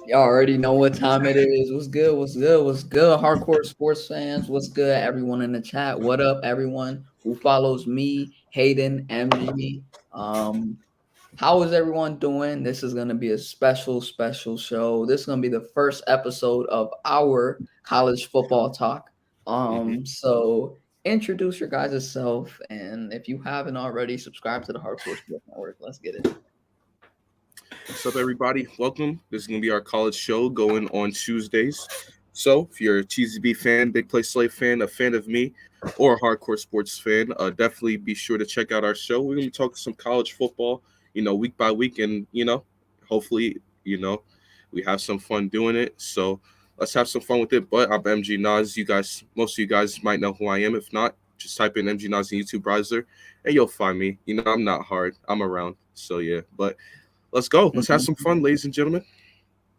Y'all already know what time it is. What's good? What's good? What's good? Hardcore sports fans. What's good? Everyone in the chat. What up, everyone who follows me, Hayden, MG? How is everyone doing? This is gonna be a special show. This is gonna be the first episode of our college football talk. So introduce your guys' self, and if you haven't already, subscribe to the Hardcore Sports Network. Let's get it. What's up, everybody? Welcome. This is going to be our college show going on Tuesdays. So if you're a TZB fan, Big Play Slave fan, a fan of me, or a hardcore sports fan, definitely be sure to check out our show. We're going to be talking some college football, week by week. And, hopefully, we have some fun doing it. So let's have some fun with it. But I'm MG Nas. Most of you guys might know who I am. If not, just type in MG Nas in the YouTube browser and you'll find me. I'm not hard. I'm around. So, yeah. But let's go. Let's have some fun, ladies and gentlemen.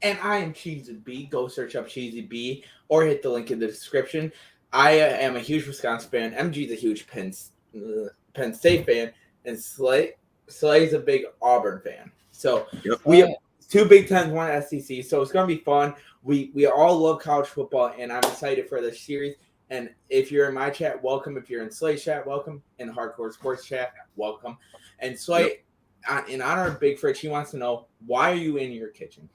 And I am Cheesy B. Go search up Cheesy B or hit the link in the description. I am a huge Wisconsin fan. MG's a huge Penn State fan. And Slay's a big Auburn fan. So we have two Big Tens, one SEC. So it's going to be fun. We all love college football, and I'm excited for this series. And if you're in my chat, welcome. If you're in Slay's chat, welcome. In the Hardcore Sports chat, welcome. And Slay, in honor of Big Fritz, he wants to know, why are you in your kitchen?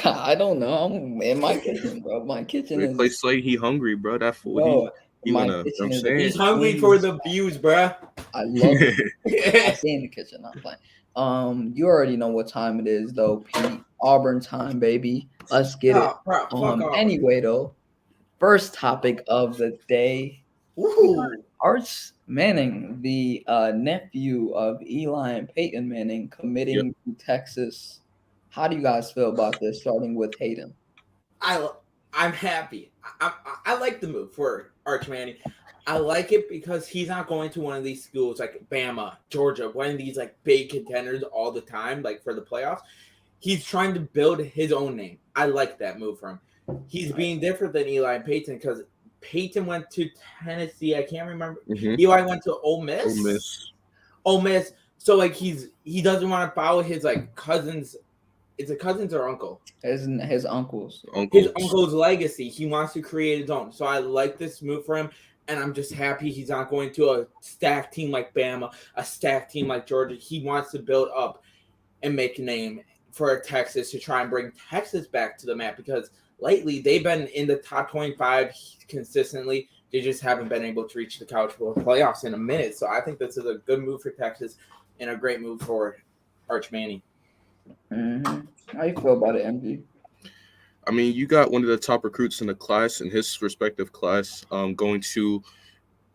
I don't know. I'm in my kitchen, bro. My kitchen is... Play Slay, he hungry, bro. That fool. He's hungry for the views, bro. I love it. I stay in the kitchen. I'm playing. You already know what time it is, though, Pete. Auburn time, baby. Let's get it. Anyway, though, first topic of the day. Arch Manning, the nephew of Eli and Peyton Manning, committing to Texas. How do you guys feel about this? Starting with Hayden. I'm happy. I like the move for Arch Manning. I like it because he's not going to one of these schools like Bama, Georgia, one of these like big contenders all the time, like for the playoffs. He's trying to build his own name. I like that move from him. He's being different than Eli and Peyton because Peyton went to Tennessee. I can't remember. Eli went to Ole Miss. So like he doesn't want to follow his like cousins. Is it cousins or uncle? His uncle's. His uncle's legacy. He wants to create his own. So I like this move for him, and I'm just happy he's not going to a stacked team like Bama, a stacked team like Georgia. He wants to build up and make a name for Texas to try and bring Texas back to the map because lately they've been in the top 25 consistently. They just haven't been able to reach the college football playoffs in a minute. So I think this is a good move for Texas and a great move for Arch Manning. How you feel about it, MG? I mean, you got one of the top recruits in the class, in his respective class, going to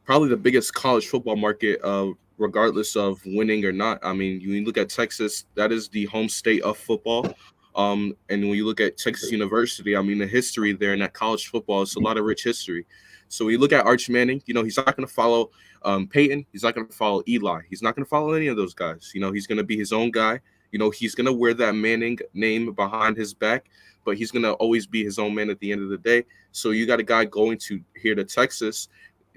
probably the biggest college football market, regardless of winning or not. I mean, you look at Texas, that is the home state of football. And when you look at Texas University, I mean, the history there in that college football, it's a lot of rich history. So when you look at Arch Manning, he's not going to follow Peyton. He's not going to follow Eli. He's not going to follow any of those guys. He's going to be his own guy. He's going to wear that Manning name behind his back, but he's going to always be his own man at the end of the day. So you got a guy going to here to Texas.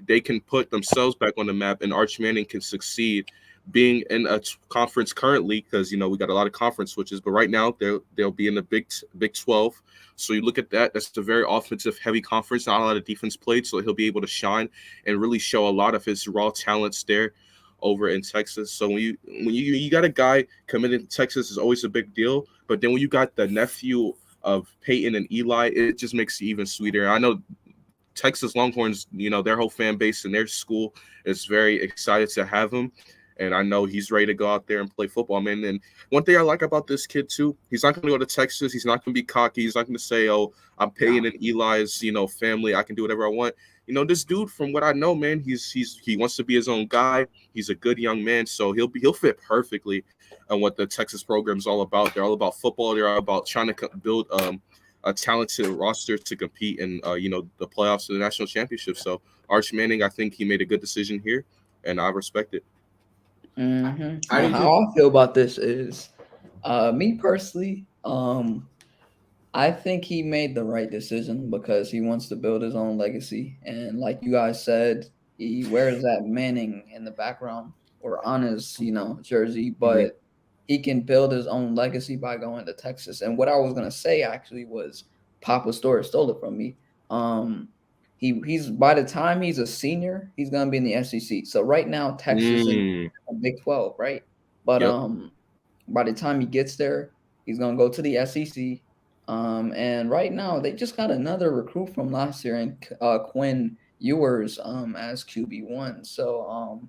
They can put themselves back on the map, and Arch Manning can succeed being in a conference currently, because we got a lot of conference switches, but right now they'll be in the Big 12. So you look at that, that's a very offensive heavy conference, not a lot of defense played, so he'll be able to shine and really show a lot of his raw talents there over in Texas. So when you got a guy coming to Texas, is always a big deal, but then when you got the nephew of Peyton and Eli, it just makes it even sweeter. I know Texas Longhorns, their whole fan base and their school is very excited to have him. And I know he's ready to go out there and play football, man. And one thing I like about this kid, too, he's not going to go to Texas. He's not going to be cocky. He's not going to say, oh, I'm Peyton and Eli's, family. I can do whatever I want. This dude, from what I know, man, he wants to be his own guy. He's a good young man. So he'll fit perfectly on what the Texas program is all about. They're all about football. They're all about trying to build a talented roster to compete in, the playoffs and the national championship. So Arch Manning, I think he made a good decision here, and I respect it. Mm-hmm. How I feel about this is, me personally, I think he made the right decision because he wants to build his own legacy. And like you guys said, he wears that Manning in the background or on his, jersey, but he can build his own legacy by going to Texas. And what I was going to say actually was Papa Story stole it from me. He's by the time he's a senior, he's gonna be in the SEC. So right now, Texas is in Big 12, right? But by the time he gets there, he's gonna go to the SEC. And right now they just got another recruit from last year, and Quinn Ewers as QB1. So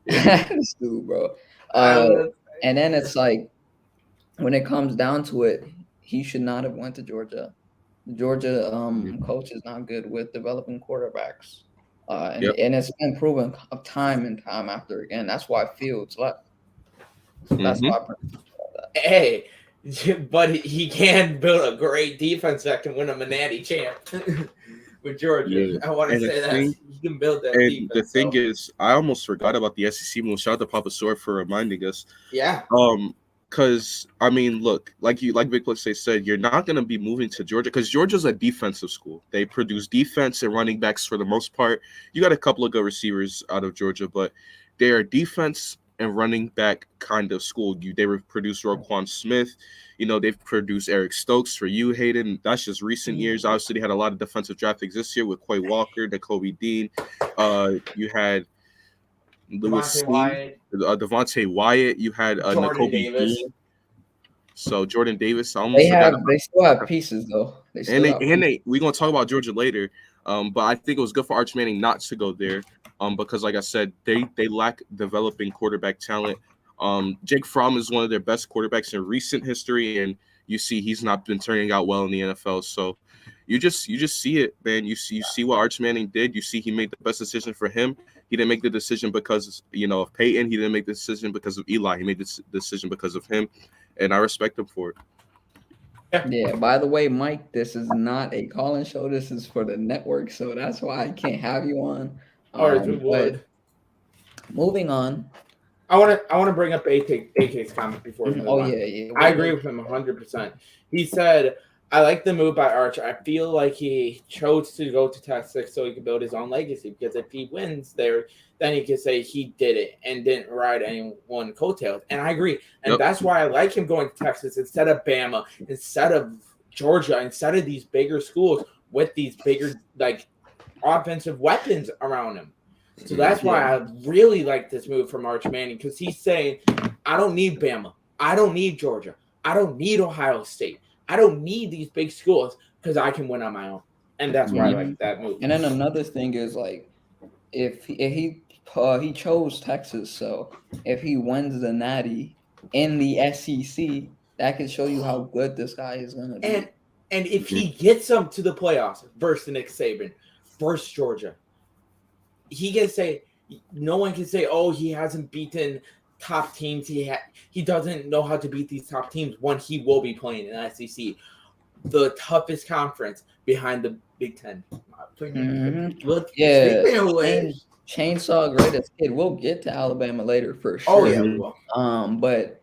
this dude, bro. And then it's like when it comes down to it, he should not have went to Georgia. Georgia coach is not good with developing quarterbacks, and it's been proven time and time after again. That's why Fields left. That's why. Hey, but he can build a great defense that can win him a natty champ with Georgia. Yeah. I want to say that he can build that. And defense, the thing is, I almost forgot about the SEC move. Shout out to Papa Sword for reminding us. Yeah. Because, I mean, look, like Big Play said, you're not going to be moving to Georgia because Georgia's a defensive school. They produce defense and running backs for the most part. You got a couple of good receivers out of Georgia, but they're a defense and running back kind of school. They produce Roquan Smith. They've produced Eric Stokes for you, Hayden. That's just recent years. Obviously, they had a lot of defensive draft picks this year with Quay Walker, N'Kobe Dean. You had Devontae Wyatt. You had N'Kobe Dean. So Jordan Davis. They still have pieces though. We're gonna talk about Georgia later. But I think it was good for Arch Manning not to go there. Because like I said, they lack developing quarterback talent. Jake Fromm is one of their best quarterbacks in recent history, and you see he's not been turning out well in the NFL. So you just see it, man. You see what Arch Manning did. You see he made the best decision for him. He didn't make the decision because of Peyton. He didn't make the decision because of Eli. He made the decision because of him, and I respect him for it. Yeah. By the way, Mike, this is not a call-in show. This is for the network, so that's why I can't have you on. All right, we would. Moving on. I want to bring up AK's comment before we move on. Yeah. I agree with him 100%. He said, I like the move by Arch. I feel like he chose to go to Texas so he could build his own legacy, because if he wins there, then he can say he did it and didn't ride anyone coattails. And I agree. And that's why I like him going to Texas instead of Bama, instead of Georgia, instead of these bigger schools with these bigger offensive weapons around him. So that's why I really like this move from Arch Manning, because he's saying, I don't need Bama. I don't need Georgia. I don't need Ohio State. I don't need these big schools because I can win on my own. And that's why I like that move. And then another thing is, if he chose Texas, so if he wins the Natty in the SEC, that can show you how good this guy is going to be. And if he gets them to the playoffs versus Nick Saban, versus Georgia, he can say, no one can say, oh, he hasn't beaten top teams. He doesn't know how to beat these top teams when he will be playing in SEC, the toughest conference behind the Big Ten. Look, Yeah, speaking of which, Chainsaw Greatest Kid. We'll get to Alabama later for oh sure. yeah, we will. But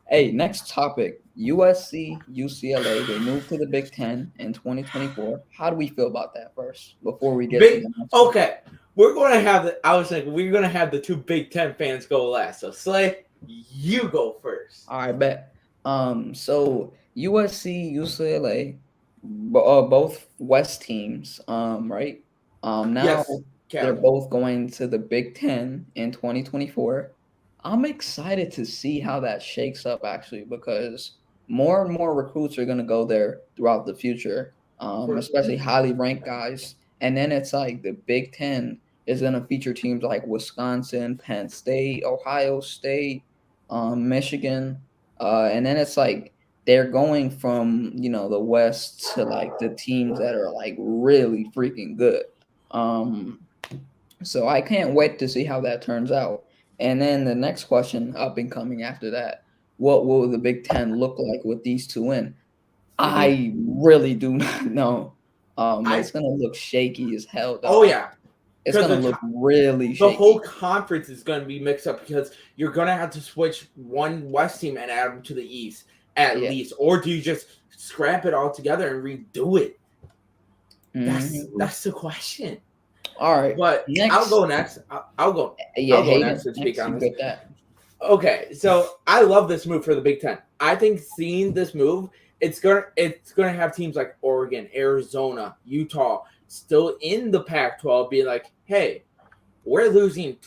hey, next topic: USC, UCLA. They moved to the Big Ten in 2024. How do we feel about that first before we get to the next one? Okay, we're gonna have I was thinking we're gonna have the two Big Ten fans go last. So Slay, you go first. All right, bet. So USC, UCLA, both West teams. Right. Now Yes, they're Kevin. both going to the Big Ten in 2024. I'm excited to see how that shakes up actually, because more and more recruits are going to go there throughout the future, especially highly ranked guys. And then it's like the Big Ten is going to feature teams like Wisconsin, Penn State, Ohio State, Michigan, and then it's like they're going from the West to like the teams that are like really freaking good. Um, so I can't wait to see how that turns out. And then the next question up and coming after that, what will the Big Ten look like with these two in? I really do not know. It's gonna look shaky as hell, dog. Oh yeah, It's gonna look really shaky. the whole conference is going to be mixed up because you're going to have to switch one West team and add them to the East at least, or do you just scrap it all together and redo it? That's the question. All right, but I'll go next. I'll go. Yeah, I'll go next and speak on this. Okay, so I love this move for the Big Ten. I think seeing this move, it's gonna have teams like Oregon, Arizona, Utah still in the Pac-12 be like, hey, we're losing.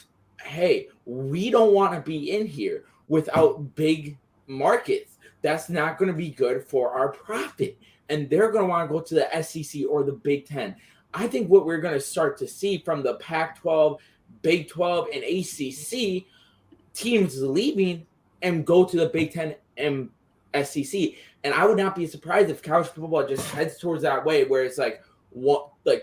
Hey, we don't want to be in here without big markets. That's not going to be good for our profit. And they're going to want to go to the SEC or the Big Ten. I think what we're going to start to see from the Pac-12, Big 12, and ACC teams leaving and go to the Big Ten and SEC. And I would not be surprised if college football just heads towards that way, where it's like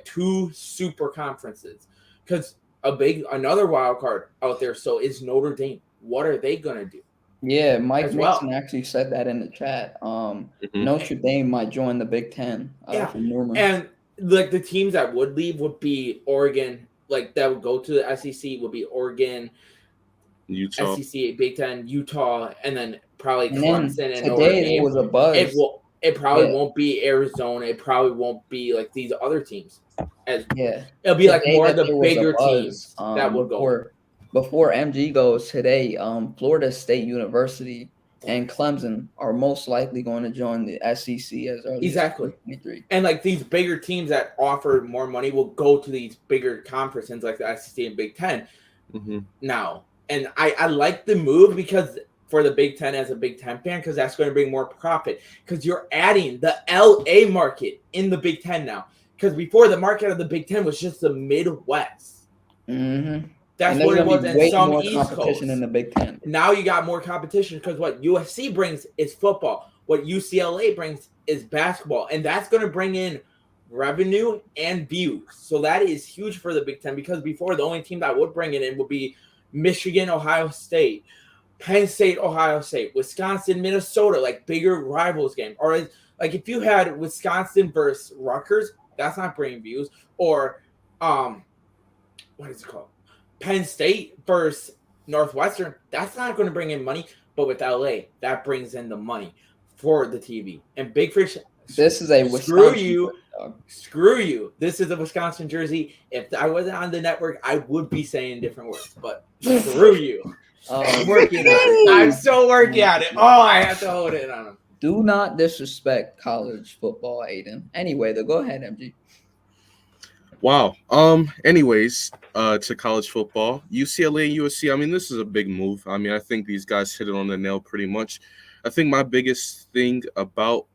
two super conferences. Because another wild card out there so is Notre Dame. What are they going to do? Yeah, Mike Mason actually said that in the chat. Notre Dame might join the Big Ten. And like the teams that would leave would be Oregon, like that would go to the SEC would be Oregon, Utah, SEC, Big Ten, Utah, and then probably Clemson and Notre Dame. It was a buzz. It probably won't be Arizona. It probably won't be like these other teams. It'll be like more of the bigger teams that will go. Before MG goes today, Florida State University and Clemson are most likely going to join the SEC as early as 2023. And like these bigger teams that offer more money will go to these bigger conferences like the SEC and Big Ten now. And I like the move because for the Big Ten as a Big Ten fan, because that's going to bring more profit. Because you're adding the LA market in the Big Ten now. Because before the market of the Big Ten was just the Midwest. That's what it was, and some East Coast. In the Big Ten. Now you got more competition because what USC brings is football. What UCLA brings is basketball, and that's going to bring in revenue and views. So that is huge for the Big Ten because before the only team that would bring it in would be Michigan, Ohio State, Penn State, Ohio State, Wisconsin, Minnesota, like bigger rivals game. Or like if you had Wisconsin versus Rutgers, that's not bringing views. Or what is it called? Penn State versus Northwestern, that's not going to bring in money. But with LA, that brings in the money for the TV. And Big Fish, this is a Wisconsin. Screw you. This is a Wisconsin jersey. If I wasn't on the network, I would be saying different words. But screw you. I'm working on it. I'm still working on it. Oh, I have to hold it on them. Do not disrespect college football, Aiden. Anyway, though, go ahead, MG. Wow. Anyways, to college football, UCLA and USC. I mean, this is a big move. I mean, I think these guys hit it on the nail pretty much. I think my biggest thing about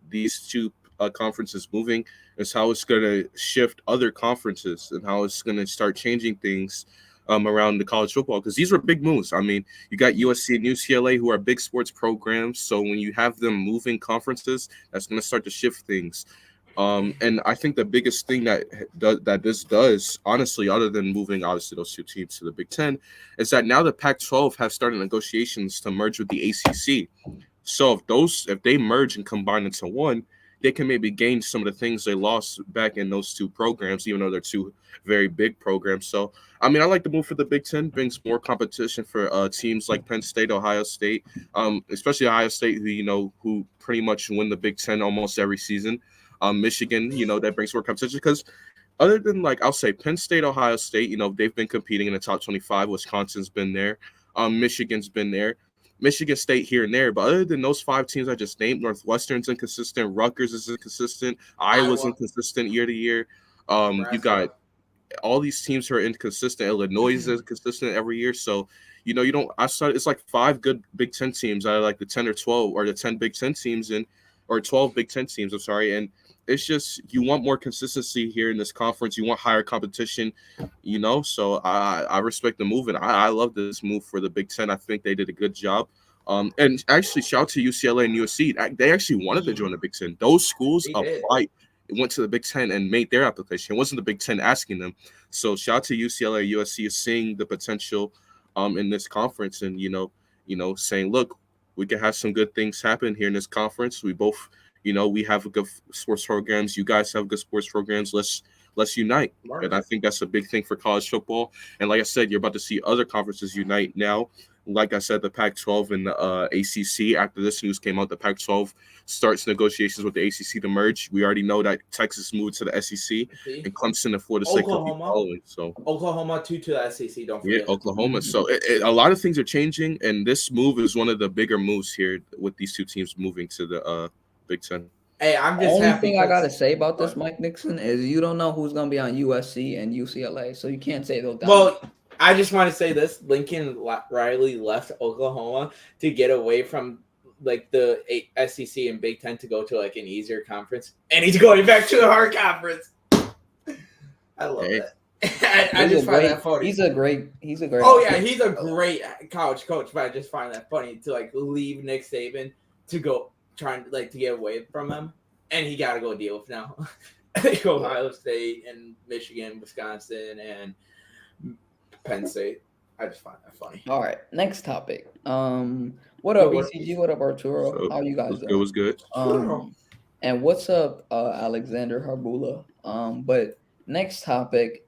these two conferences moving is how it's going to shift other conferences and how it's going to start changing things around the college football, because these were big moves. I mean, you got USC and UCLA who are big sports programs. So when you have them moving conferences, that's going to start to shift things. And I think the biggest thing that this does, honestly, other than moving obviously those two teams to the Big Ten, is that now the Pac-12 have started negotiations to merge with the ACC. So if they merge and combine into one, they can maybe gain some of the things they lost back in those two programs, even though they're two very big programs. So I mean, I like the move for the Big Ten. Brings more competition for teams like Penn State, Ohio State, especially Ohio State, who pretty much win the Big Ten almost every season. Michigan, that brings more competition because other than like I'll say Penn State, Ohio State, they've been competing in the top 25. Wisconsin's been there. Michigan's been there. Michigan State here and there. But other than those five teams I just named, Northwestern's inconsistent, Rutgers is inconsistent, Iowa's inconsistent year to year. You got all these teams who are inconsistent. Illinois is inconsistent every year. So, you don't – it's like 5 good Big Ten teams out of like the 10 or 12 or the 10 Big Ten teams or 12 Big Ten teams, I'm sorry. And it's just you want more consistency here in this conference. You want higher competition, So I respect the move, and I love this move for the Big Ten. I think they did a good job. And actually, shout out to UCLA and USC. They actually wanted to join the Big Ten. Those schools applied, went to the Big Ten and made their application. It wasn't the Big Ten asking them. So shout out to UCLA, USC is seeing the potential in this conference, and saying, look, we can have some good things happen here in this conference. We both, we have good sports programs. You guys have good sports programs. Let's unite. And I think that's a big thing for college football. And like I said, you're about to see other conferences unite now. Like I said, the Pac-12 and the ACC, after this news came out, the Pac-12 starts negotiations with the ACC to merge. We already know that Texas moved to the SEC and Clemson and Florida State could be following. So Oklahoma too to the SEC, don't forget. Yeah, Oklahoma. So a lot of things are changing, and this move is one of the bigger moves here with these two teams moving to the Big Ten. Hey, I'm just the only thing I gotta say about this, Mike Nixon, is you don't know who's gonna be on USC and UCLA, so you can't say they'll. Well, I just want to say this: Lincoln Riley left Oklahoma to get away from like the SEC and Big Ten to go to like an easier conference, and he's going back to the hard conference. I love that. I just find that funny. He's a great. Oh yeah, he's a great college coach, but I just find that funny to like leave Nick Saban to go trying to get away from him, and he got to go deal with now. Ohio State and Michigan, Wisconsin, and Penn State. I just find that funny. All right, next topic. What up, ECG? What up, Arturo? How you guys doing? It was good. And what's up, Alexander Harbula? But next topic.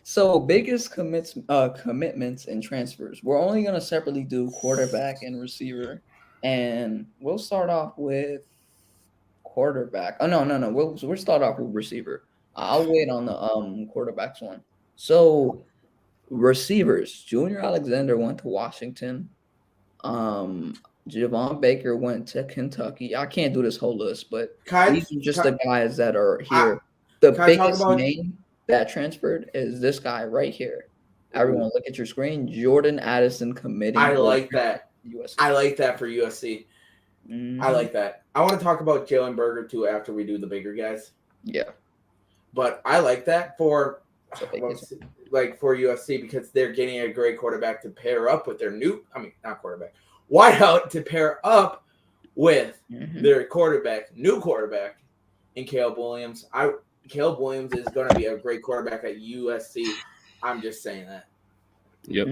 So biggest commitments and transfers. We're only gonna separately do quarterback and receiver, and we'll start off with quarterback. Oh no. We'll start off with receiver. I'll wait on the quarterbacks one. So receivers. Junior Alexander went to Washington. Javon Baker went to Kentucky. I can't do this whole list, but these are just the guys that are here. The biggest name that transferred is this guy right here. Everyone, look at your screen. Jordan Addison committing. I like that. USC. I like that for USC. I like that. I want to talk about Jalen Berger too after we do the bigger guys. Yeah, but I like that for USC because they're getting a great quarterback to pair up with their wideout to pair up with their new quarterback in Caleb Williams. Caleb Williams is going to be a great quarterback at USC. I'm just saying that. Yep.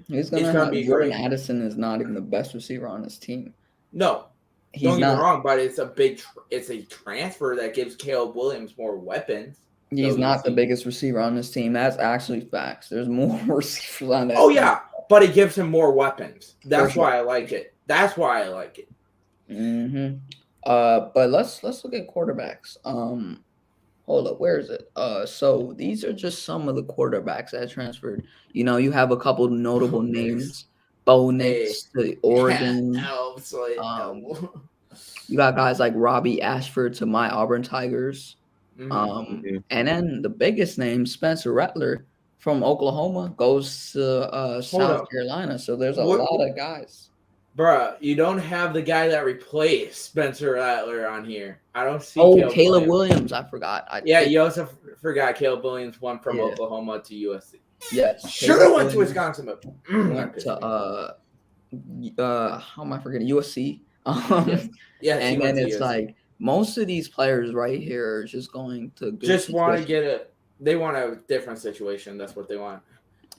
He's going to be Jordan great. Addison is not even the best receiver on his team. No, don't get me wrong, but it's a transfer that gives Caleb Williams more weapons. He's not the biggest receiver on this team. That's actually facts. There's more receivers on that. Oh, yeah, but it gives him more weapons. That's why I like it. But let's look at quarterbacks. Hold up, where is it? So these are just some of the quarterbacks that transferred. You have a couple notable names. Bo Nix to Oregon. You got guys like Robbie Ashford to my Auburn Tigers. And then the biggest name, Spencer Rattler from Oklahoma, goes to South Carolina. So there's a lot of guys. Bruh, you don't have the guy that replaced Spencer Rattler on here. I don't see Caleb Williams. I forgot. You also forgot Caleb Williams went from Oklahoma to USC. Yes. Should have went to Wisconsin, but went to how am I forgetting? USC. Yeah, and then it's like most of these players right here are just going to good Just want to situations. they want a different situation. That's what they want.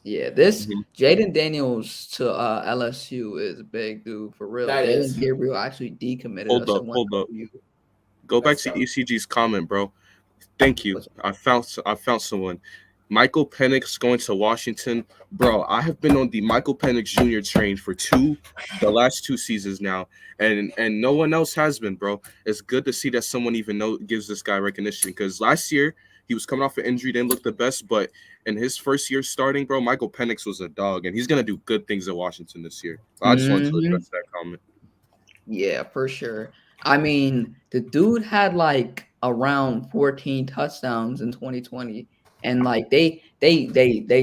Yeah, this Mhm. Jaden Daniels to LSU is big, dude, for real. That Dylan is. Gabriel actually decommitted Hold us up, and went hold to up. OU. Go back That's to tough. ECG's comment, bro. Thank you. What's- I found someone. Michael Penix going to Washington, bro. I have been on the Michael Penix Jr. train for the last 2 seasons now, and no one else has been, bro. It's good to see that someone even gives this guy recognition because last year he was coming off an injury, didn't look the best, but in his first year starting, bro, Michael Penix was a dog, and he's gonna do good things at Washington this year. I just wanted to Mhm. address that comment. Yeah, for sure. I mean, the dude had like around 14 touchdowns in 2020, and like they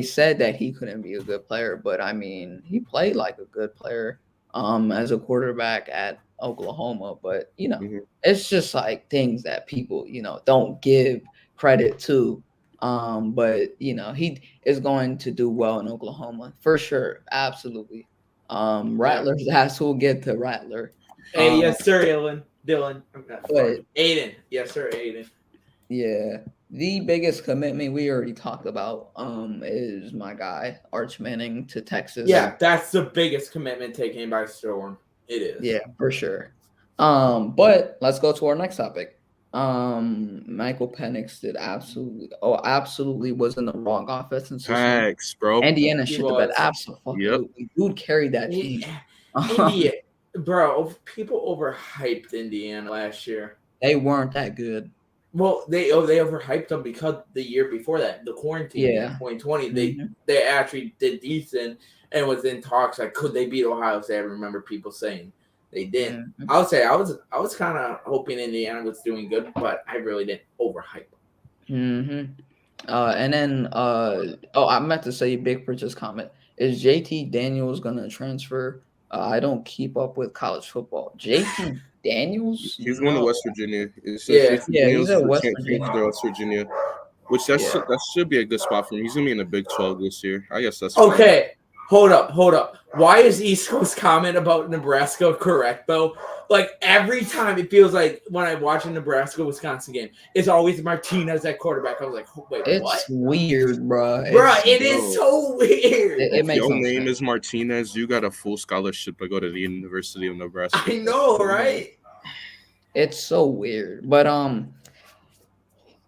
said that he couldn't be a good player, but I mean, he played like a good player as a quarterback at Oklahoma, but Hmm. it's just like things that people, don't give credit to. But he is going to do well in Oklahoma for sure, absolutely. Yeah. Rattler's ass will get to Rattler. Hey, Um, yes, sir, Dylan. I'm not but fuck. Aiden. Yes, sir, Aiden. yeah, the biggest commitment we already talked about is my guy Arch Manning to Texas. Yeah, that's the biggest commitment taken by Storm. It is. Yeah, for sure. But let's go to our next topic. Michael Penix did absolutely was in the wrong offensive system. Facts, bro. Indiana He shit the bed. was. Yep. Absolutely, dude carried that team. India, bro. People overhyped Indiana last year. They weren't that good. Well, they overhyped them because the year before that, the quarantine year, Yeah. 2020, Mhm. they actually did decent and was in talks like could they beat Ohio State? I remember people saying they didn't. Mhm. I would say I was kind of hoping Indiana was doing good, but I really didn't overhype Mhm. And then I meant to say Big Pritch's comment. Is JT Daniels gonna transfer? I don't keep up with college football. JT Daniels? He's going to No. West Virginia. It says Yeah. JT Yeah, he's Daniels at is West transfer Virginia. to West Virginia, which that Yeah. should be a good spot for him. He's gonna be in the Big 12 this year. I guess that's fine. Okay, hold up. Why is East Coast comment about Nebraska correct though? Like every time it feels like when I watch a Nebraska Wisconsin game, it's always Martinez at quarterback. I was like, wait, what? It's weird, bro. Bruh, It's it is Bro, so weird. it if makes your no name sense. is Martinez, you got a full scholarship to go to the University of Nebraska. I know, right? It's so weird. But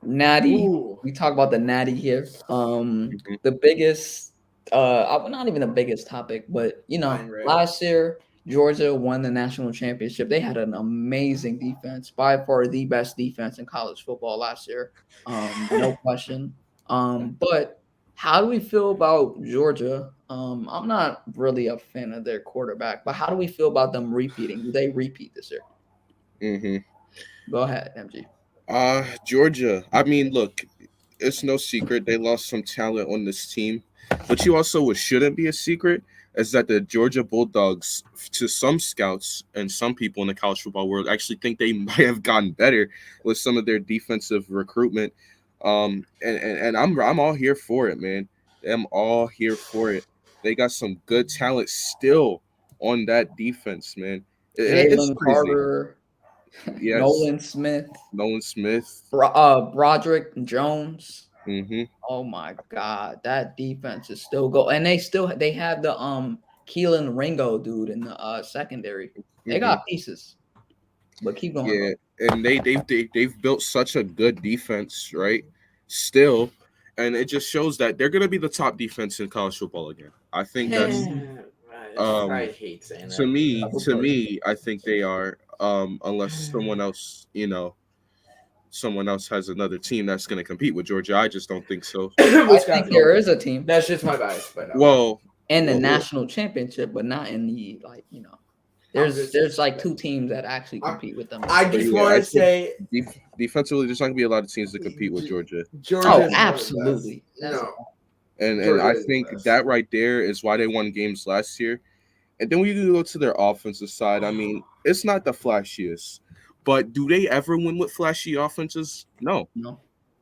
Natty, Ooh, we talk about the Natty here. Mhm. The biggest, not even the biggest topic, but fine, right? last year Georgia won the national championship. They had an amazing defense, by far the best defense in college football last year. No question. But how do we feel about Georgia? I'm not really a fan of their quarterback, but how do we feel about them repeating? Do they repeat this year? Mhm. Go ahead, MG. Georgia. I mean, look, it's no secret they lost some talent on this team, but you also what shouldn't be a secret is that the Georgia Bulldogs, to some scouts and some people in the college football world, actually think they might have gotten better with some of their defensive recruitment. And I'm all here for it, man. I'm all here for it. They got some good talent still on that defense, man. It's Jalen crazy. Carter, Yes, Nolan Smith, Nolan Smith. Broderick Jones. Mm-hmm. Oh my God, that defense is still go, and they have the Keelan Ringo dude in the secondary. They Mm-hmm. got pieces, but keep going, Yeah, bro. and they've built such a good defense, right? Still, and it just shows that they're gonna be the top defense in college football again. I think that's Mhm. I um hate saying to that. me, Of to course. me, I think they are unless someone else, someone else has another team that's gonna compete with Georgia. I just don't think so. I think Wisconsin. there is a team That's just my bias, but no. Well, in the well, national championship, but not in the I'm There's just there's like two teams that actually I'm, compete with them. I but just yeah, want I to think say defensively, there's not gonna be a lot of teams that compete with Georgia. Georgia Oh, is one of the best. absolutely. That's No, And Georgia I is the think best. that right there is why they won games last year. And then when you go to their offensive side, I mean, it's not the flashiest, but do they ever win with flashy offenses? No. no.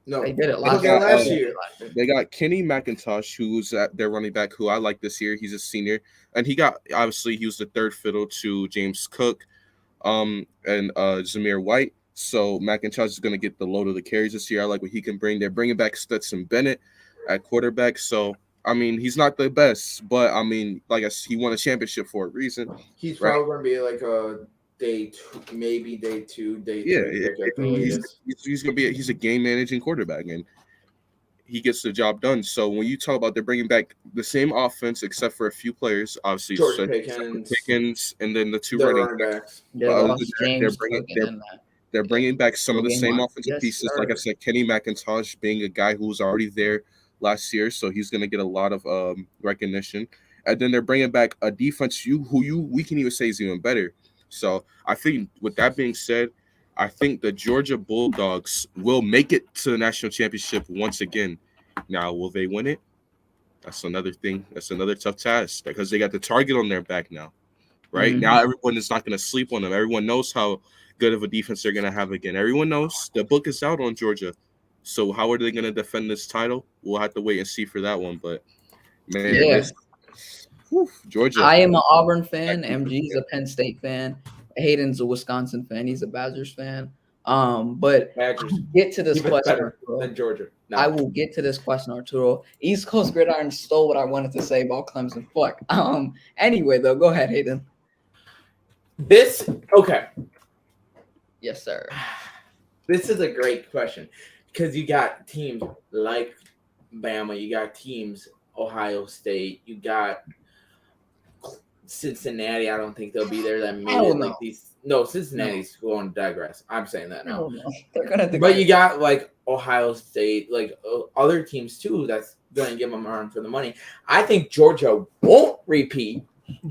No, They did it They look last at year. got They last did it year. last year. they got Kenny McIntosh, who's at their running back, who I like this year. He's a senior, and he was the third fiddle to James Cook, and Zamir White. So McIntosh is going to get the load of the carries this year. I like what he can bring. They're bringing back Stetson Bennett at quarterback. So, I mean, he's not the best, but I mean, like I said, he won a championship for a reason. He's right? probably going to be like a day 2, maybe day 2, day 3 pick at the latest. He's going to be he's a game managing quarterback, and he gets the job done. So when you talk about they're bringing back the same offense except for a few players, obviously George Pickens, and then the two the running backs. They But other lost than that, James Cook and they're bringing back some of the game same line. offensive Yes, pieces. sir. Like I said, Kenny McIntosh being a guy who was already there last year, so he's going to get a lot of recognition. And then they're bringing back a defense we can even say is even better. So I think with that being said, I think the Georgia Bulldogs will make it to the national championship once again. Now, will they win it? That's another thing. That's another tough task because they got the target on their back now. Right now, everyone is not going to sleep on them. Everyone knows how good of a defense they're going to have again. Everyone knows the book is out on Georgia. So how are they going to defend this title? We'll have to wait and see for that one. But man, Georgia. I am an Auburn fan. MG's a Penn State fan. Hayden's a Wisconsin fan. He's a Badgers fan. But Badgers get to this question, better than Georgia. No. I will get to this question, Arturo. East Coast Gridiron stole what I wanted to say about Clemson. Fuck. Anyway, though, go ahead, Hayden. Okay. Yes, sir. This is a great question because you got teams like Bama, you got teams Ohio State, you got Cincinnati. I don't think they'll be there. That made it like these. No, Cincinnati's going to digress. I'm saying that now. They're gonna. But you got like Ohio State, like other teams too. That's going to give them a run for the money. I think Georgia won't repeat,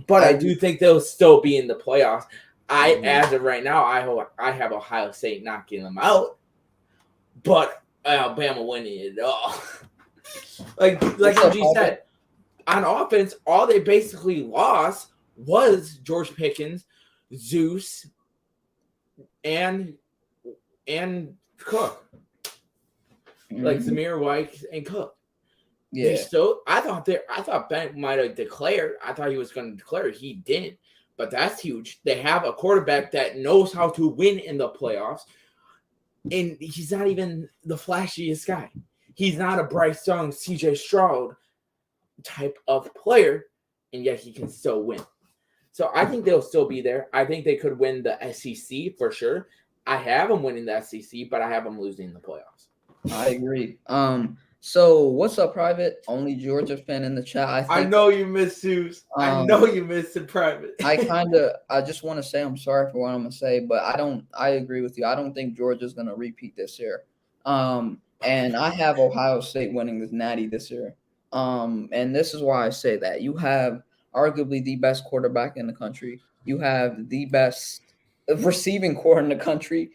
but I do think they'll still be in the playoffs. As of right now, I have Ohio State knocking them out, but Alabama winning it all. like you said, on offense, all they basically lost was George Pickens, Zeus, and Cook. Like Zamir White and Cook. Yeah. I thought Ben might have declared. I thought he was going to declare. He didn't. But that's huge. They have a quarterback that knows how to win in the playoffs. And he's not even the flashiest guy. He's not a Bryce Young, CJ Stroud type of player. And yet he can still win. So I think they'll still be there. I think they could win the SEC for sure. I have them winning the SEC, but I have them losing the playoffs. I agree. So what's up, Private? Only Georgia fan in the chat. I know you miss Zeus. I know you miss in Private. I just want to say I'm sorry for what I'm gonna say, but I agree with you. I don't think Georgia's gonna repeat this year. And I have Ohio State winning this natty this year. And this is why I say that. You have arguably the best quarterback in the country. You have the best receiving core in the country,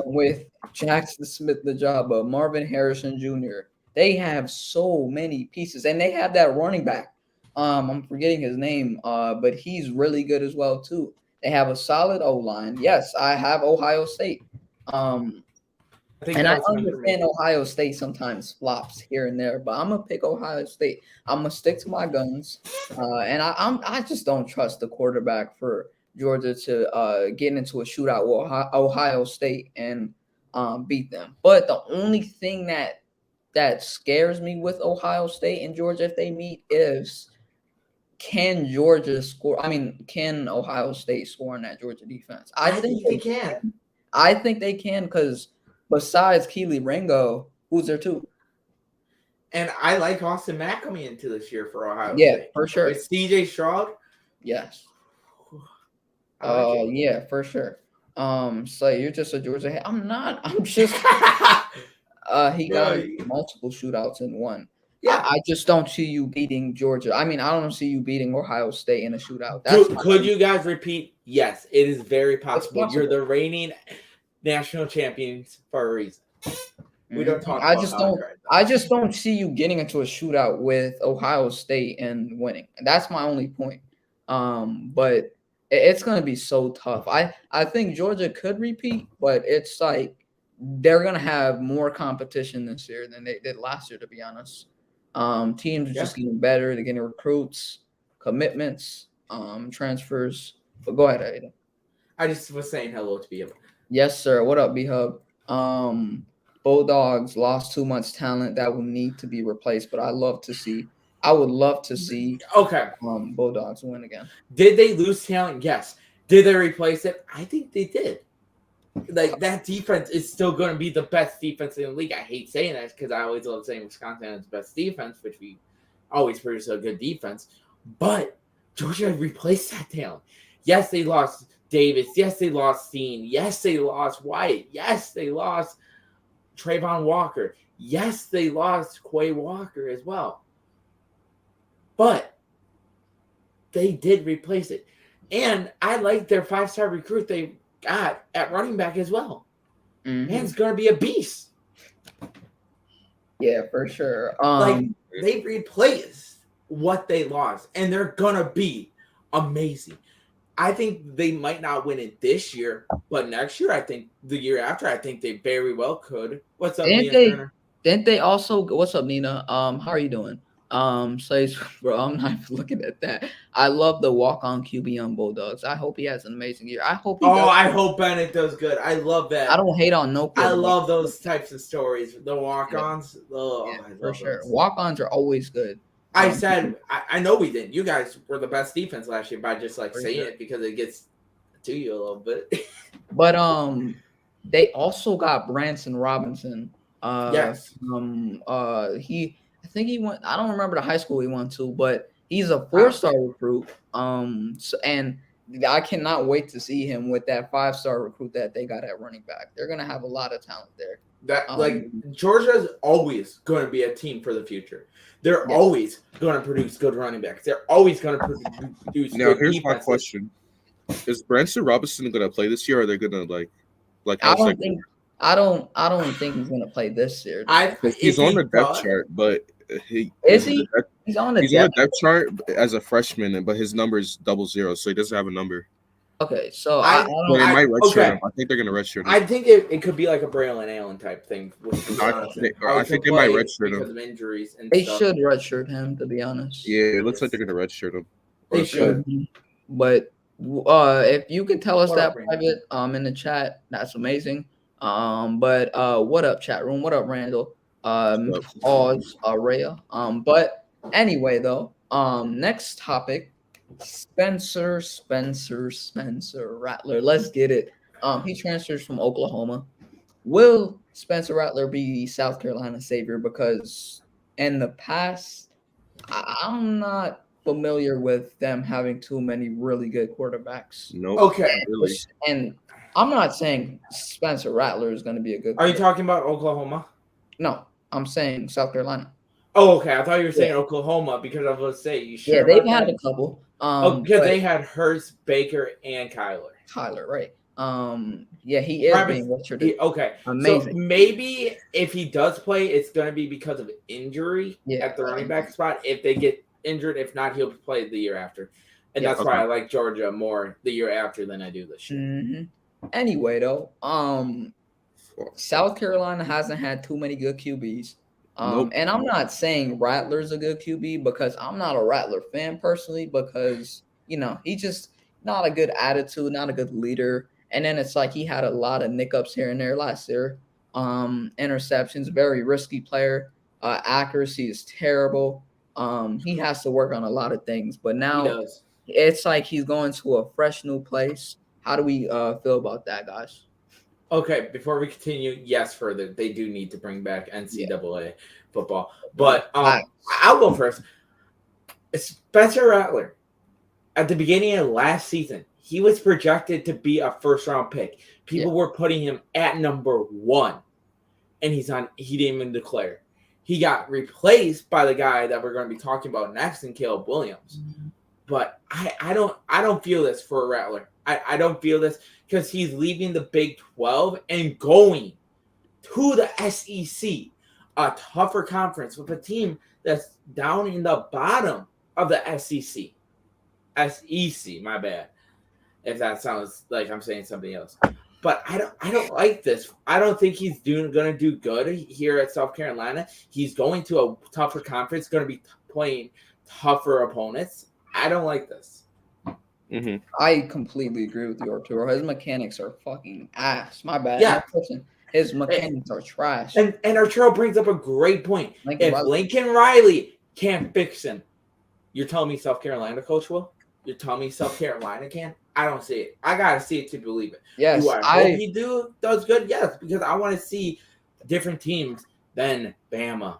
with Jackson Smith, the job of Marvin Harrison Jr. They have so many pieces, and they have that running back. I'm forgetting his name, but he's really good as well too. They have a solid O-line. Yes, I have Ohio State. I understand Ohio State sometimes flops here and there, but I'm gonna pick Ohio State. I'm gonna stick to my guns, and I just don't trust the quarterback for Georgia to get into a shootout with Ohio State and beat them. But the only thing that scares me with Ohio State and Georgia if they meet is can Georgia score? I mean, can Ohio State score on that Georgia defense? I think they can. I think they can because besides Keely Ringo, who's there too? And I like Austin Mack coming into this year for Ohio State. Yeah, for sure. With CJ Stroud? Yes. Yeah, for sure. So you're just a Georgia. I'm not. I'm just. He got multiple shootouts in one. Yeah, I just don't see you beating Georgia. I mean, I don't see you beating Ohio State in a shootout. Could you guys repeat? Yes, it is very possible. You're the reigning national champions for a reason. We don't talk about I just don't see you getting into a shootout with Ohio State and winning. That's my only point. But it's going to be so tough. I think Georgia could repeat, but it's like they're going to have more competition this year than they did last year, to be honest. Teams are just getting better. They're getting recruits, commitments, transfers. But go ahead, Aiden. I just was saying hello to you. Yes, sir. What up, B Hub? Bulldogs lost too much talent that will need to be replaced, but I would love to see Okay. Bulldogs win again. Did they lose talent? Yes. Did they replace it? I think they did. Like, that defense is still going to be the best defense in the league. I hate saying that because I always love saying Wisconsin has the best defense, which we always produce a good defense. But Georgia replaced that talent. Yes, they lost Davis. Yes, they lost Steen. Yes, they lost White. Yes, they lost Trayvon Walker. Yes, they lost Quay Walker as well. But they did replace it. And I like their 5-star recruit they got at running back as well. Mhm. Man's going to be a beast. Yeah, for sure. They replaced what they lost, and they're going to be amazing. I think they might not win it this year, but next year, I think the year after, I think they very well could. What's up, Nina Turner? Didn't they also? What's up, Nina? How are you doing? Says, bro, I'm not even looking at that. I love the walk-on QB on Bulldogs. I hope he has an amazing year. I hope. I hope Bennett does good. I love that. I don't hate on no. I love those types of stories. The walk-ons. Yeah. Oh, Yeah, I love for sure. those. Walk-ons are always good. I said, I know we didn't. You guys were the best defense last year by just like saying it because it gets to you a little bit. But they also got Branson Robinson. Yes. I think he went. I don't remember the high school he went to, but he's a 4-star recruit. And I cannot wait to see him with that 5-star recruit that they got at running back. They're gonna have a lot of talent there. Georgia's always going to be a team for the future. They're always going to produce good running backs. They're always going to produce. Now, here's my question: is Branson Robinson going to play this year? Or are they going to like? I don't think he's going to play this year. He's on the depth chart, but he's on the depth chart as a freshman, but his number is 00, so he doesn't have a number. Okay, so they might redshirt him. I think they're going to redshirt him. I think it could be like a Braylon Allen type thing. I think they might redshirt him because of injuries. And they should redshirt him, to be honest. Yeah, it looks like they're going to redshirt him. They should. But if you could tell us that private in the chat, that's amazing. But what up, chat room? What up, Randall? Pause, Rhea. But anyway, though, next topic. Spencer Rattler. Let's get it. He transfers from Oklahoma. Will Spencer Rattler be South Carolina's savior? Because in the past, I'm not familiar with them having too many really good quarterbacks. No. Okay. And I'm not saying Spencer Rattler is going to be a good. Are you talking about Oklahoma? No, I'm saying South Carolina. Oh, okay. I thought you were saying Oklahoma because I was going to say you sure. Yeah, they've had a couple. Because they had Hurst, Baker, and Kyler. Right. Yeah, he is being redshirted. Okay, amazing. So maybe if he does play, it's going to be because of injury at the running back spot. If they get injured, if not, he'll play the year after, and that's why I like Georgia more the year after than I do this year. Mm-hmm. Anyway, though, South Carolina hasn't had too many good QBs. And I'm not saying Rattler's a good QB because I'm not a Rattler fan personally because, he's just not a good attitude, not a good leader. And then it's like he had a lot of nickups here and there last year. Interceptions, very risky player. Accuracy is terrible. He has to work on a lot of things. But now it's like he's going to a fresh new place. How do we feel about that, guys? Okay, before we continue, yes, further, they do need to bring back NCAA football. But I'll go first. Spencer Rattler, at the beginning of last season, he was projected to be a first-round pick. People were putting him at number 1, and he didn't even declare. He got replaced by the guy that we're going to be talking about next in Caleb Williams. Mm-hmm. But I don't feel this for Rattler. I don't feel this because he's leaving the Big 12 and going to the SEC, a tougher conference with a team that's down in the bottom of the SEC. SEC, my bad. If that sounds like I'm saying something else. But I don't like this. I don't think he's going to do good here at South Carolina. He's going to a tougher conference, going to be playing tougher opponents. I don't like this. Mm-hmm. I completely agree with you, Arturo. His mechanics are fucking ass. My bad. Yeah. No, listen, his mechanics are trash. And Arturo brings up a great point. Lincoln If Riley- Lincoln Riley can't fix him, you're telling me South Carolina coach will? You're telling me South Carolina can? I don't see it. I gotta see it to believe it. Yes, Do I hope he does good? Yes, because I want to see different teams than Bama,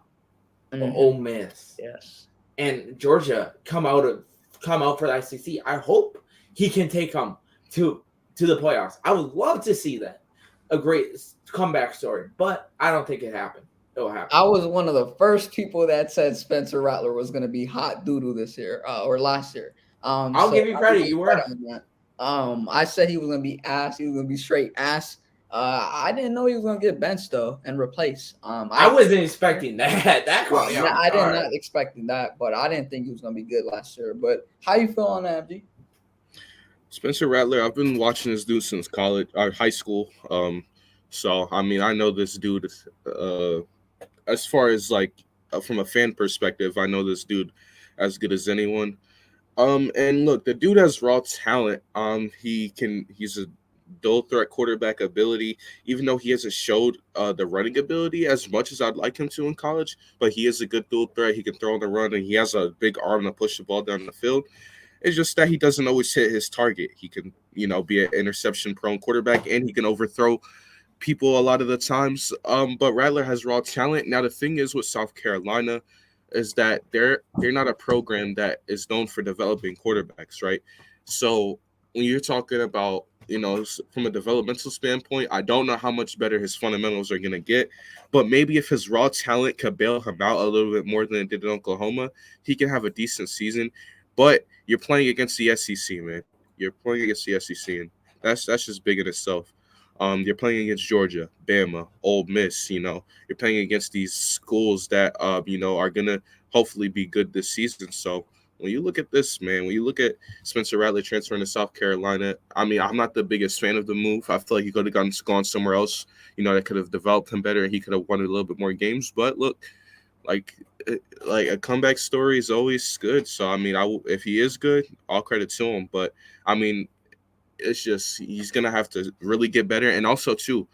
or Ole Miss, yes. and Georgia come out for the SEC. I hope he can take them to the playoffs. I would love to see that. A great comeback story, but I don't think it happened. It'll happen. I was one of the first people that said Spencer Rattler was going to be hot doodle this year or last year. I'll give you credit. You were. I said he was going to be ass. He was going to be straight ass. I didn't know he was going to get benched though and replaced. I wasn't expecting that. That caught me off I did guard. not expecting that, but I didn't think he was going to be good last year. But how you feel on that, MG? Spencer Rattler, I've been watching this dude since college or high school. So I mean, I know this dude. As far as like from a fan perspective, I know this dude as good as anyone. And look, the dude has raw talent. He's a dual threat quarterback ability, even though he hasn't showed the running ability as much as I'd like him to in college. But he is a good dual threat. He can throw on the run, and he has a big arm to push the ball down the field. It's just that he doesn't always hit his target. He can, be an interception-prone quarterback, and he can overthrow people a lot of the times. But Rattler has raw talent. Now the thing is with South Carolina is that they're not a program that is known for developing quarterbacks, right? So when you're talking about, from a developmental standpoint, I don't know how much better his fundamentals are going to get, but maybe if his raw talent could bail him out a little bit more than it did in Oklahoma, he can have a decent season. But you're playing against the SEC, man. You're playing against the SEC, and that's just big in itself. You're playing against Georgia, Bama, Ole Miss. You're playing against these schools that are gonna hopefully be good this season. So when you look at this, man, when you look at Spencer Rattler transferring to South Carolina, I mean, I'm not the biggest fan of the move. I feel like he could have gone somewhere else, that could have developed him better, and he could have won a little bit more games. But look, like a comeback story is always good. So I mean, if he is good, all credit to him. But I mean, it's just he's gonna have to really get better. And also too,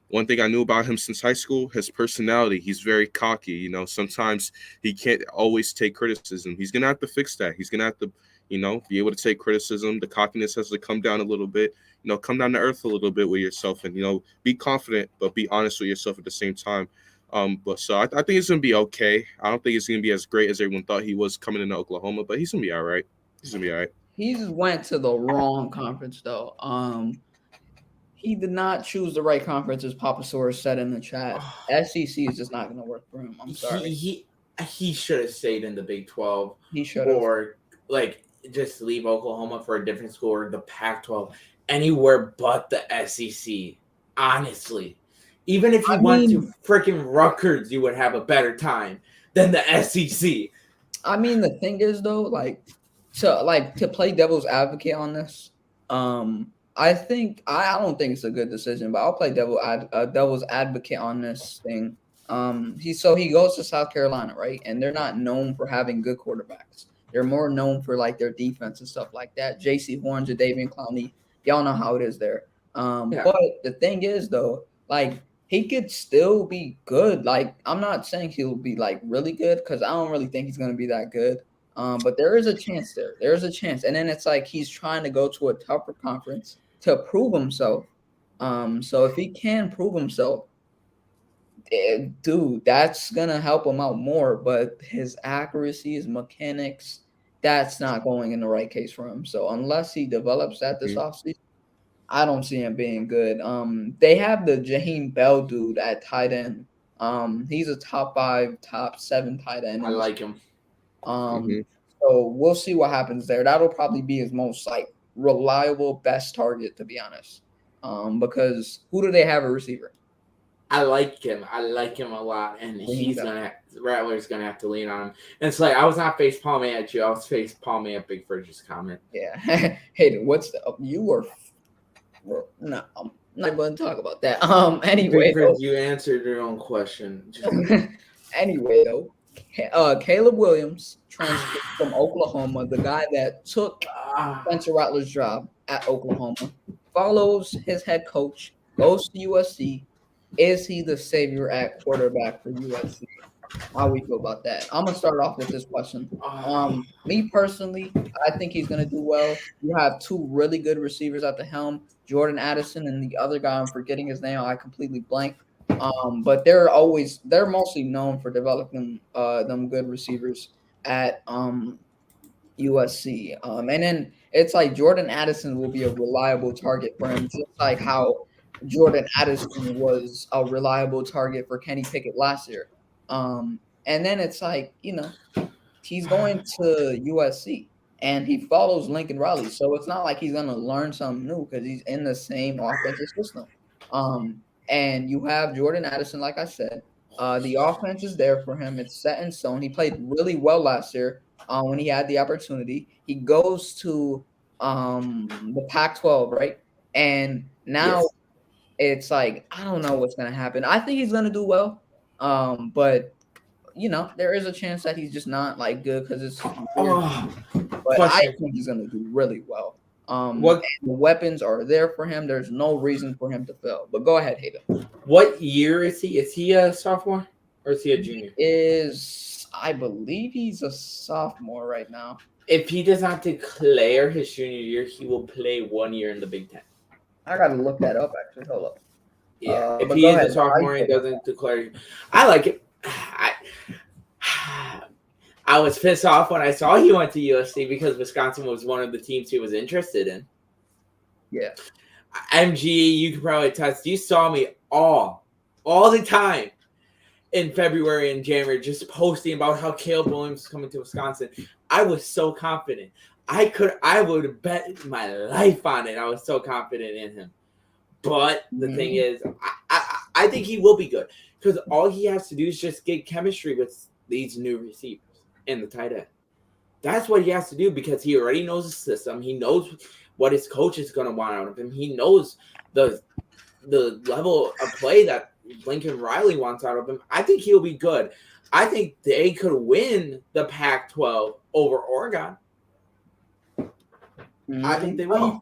one thing I knew about him since high school, his personality. He's very cocky. Sometimes he can't always take criticism. He's gonna have to fix that. He's gonna have to, be able to take criticism. The cockiness has to come down a little bit. Come down to earth a little bit with yourself, and be confident, but be honest with yourself at the same time. But so I think it's gonna be okay. I don't think it's gonna be as great as everyone thought he was coming into Oklahoma, but he's gonna be all right. He's gonna be all right. He just went to the wrong conference though. He did not choose the right conference, as Papa Source said in the chat. SEC is just not going to work for him. I'm sorry. He should have stayed in the Big 12. He should have. Or just leave Oklahoma for a different school or the Pac-12, anywhere but the SEC. Honestly, even if you went to freaking Rutgers, you would have a better time than the SEC. I mean, the thing is though, to play devil's advocate on this, I don't think it's a good decision, but I'll play devil's advocate on this thing. He goes to South Carolina, right? And they're not known for having good quarterbacks. They're more known for their defense and stuff like that. J.C. Horn, Jadeveon Clowney, y'all know how it is there. But the thing is though, he could still be good. I'm not saying he'll be really good because I don't really think he's gonna be that good. But there is a chance there. There's a chance. And then it's he's trying to go to a tougher conference to prove himself. So if he can prove himself, dude, that's going to help him out more. But his accuracy, his mechanics, that's not going in the right case for him. So unless he develops that this offseason, I don't see him being good. They have the Jaheim Bell dude at tight end. He's a top 5, top 7 tight end. I like him. So we'll see what happens there. That'll probably be his most reliable, best target, to be honest. Because who do they have a receiver? I like him. I like him a lot, and Rattler's gonna have to lean on him. And it's I was not face palming at you. I was face palming at Big Fridge's comment. Yeah. Hey, what's you were? No, I'm not going to talk about that. Anyway, Big Fridge, you answered your own question. Anyway, though, Caleb Williams transferred from Oklahoma, the guy that took Spencer Rattler's job at Oklahoma, follows his head coach, goes to USC. Is he the savior at quarterback for USC? How we feel about that? I'm gonna start off with this question. Me personally, I think he's gonna do well. You have two really good receivers at the helm, Jordan Addison and the other guy. I'm forgetting his name. I completely blank. But they're mostly known for developing them good receivers at USC. And then it's like Jordan Addison will be a reliable target for him, just like how Jordan Addison was a reliable target for Kenny Pickett last year. And then it's like, he's going to USC and he follows Lincoln Riley. So it's not like he's going to learn something new because he's in the same offensive system. And you have Jordan Addison, like I said. The offense is there for him. It's set in stone. He played really well last year when he had the opportunity. He goes to the Pac-12, right? And now it's like, I don't know what's going to happen. I think he's going to do well. But there is a chance that he's just not like good because it's weird. But I think he's gonna do really well. The weapons are there for him. There's no reason for him to fail. But go ahead, Hayden. What year is he? Is he a sophomore or is he a junior? I believe he's a sophomore right now. If he does not declare his junior year, he will play 1 year in the Big Ten. I gotta look that up actually. Hold up. Yeah, if he is a sophomore and doesn't declare, I like it. I was pissed off when I saw he went to USC because Wisconsin was one of the teams he was interested in. Yeah. MG, you can probably attest. You saw me all the time in February and January just posting about how Caleb Williams is coming to Wisconsin. I was so confident. I would bet my life on it. I was so confident in him. But the thing is, I think he will be good. Because all he has to do is just get chemistry with these new receivers and the tight end. That's what he has to do because he already knows the system. He knows what his coach is going to want out of him. He knows the level of play that Lincoln Riley wants out of him. I think he'll be good. I think they could win the Pac-12 over Oregon. I think they will.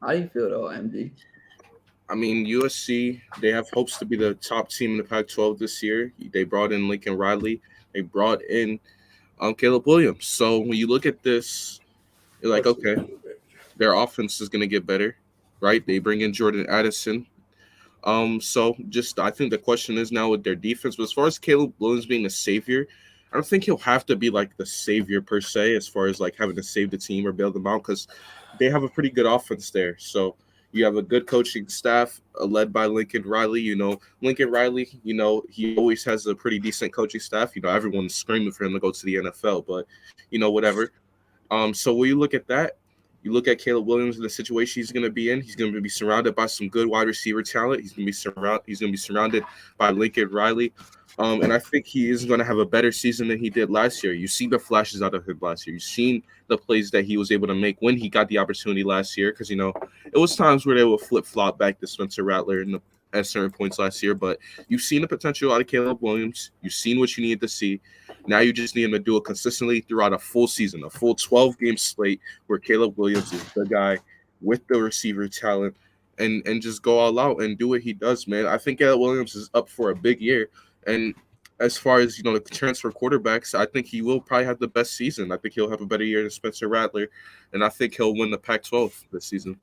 How do you feel though, MD? I mean, USC, they have hopes to be the top team in the Pac-12 this year. They brought in Lincoln Riley. They brought in Caleb Williams. So when you look at this, you're like, okay, their offense is going to get better, right? They bring in Jordan Addison. So I think the question is now with their defense. But as far as Caleb Williams being the savior, I don't think he'll have to be like the savior per se as far as like having to save the team or bail them out because they have a pretty good offense there. So you have a good coaching staff led by Lincoln Riley. Lincoln Riley, he always has a pretty decent coaching staff. Everyone's screaming for him to go to the NFL, but, whatever. So when you look at that, you look at Caleb Williams and the situation he's going to be in. He's going to be surrounded by some good wide receiver talent. He's going to be surrounded by Lincoln Riley. And I think he is going to have a better season than he did last year. You see the flashes out of him last year. You've seen the plays that he was able to make when he got the opportunity last year. Because, it was times where they would flip-flop back to Spencer Rattler at certain points last year. But you've seen the potential out of Caleb Williams. You've seen what you needed to see. Now you just need him to do it consistently throughout a full season, a full 12-game slate where Caleb Williams is the guy with the receiver talent and just go all out and do what he does, man. I think Caleb Williams is up for a big year. And as far as, the transfer quarterbacks, I think he will probably have the best season. I think he'll have a better year than Spencer Rattler, and I think he'll win the Pac-12 this season.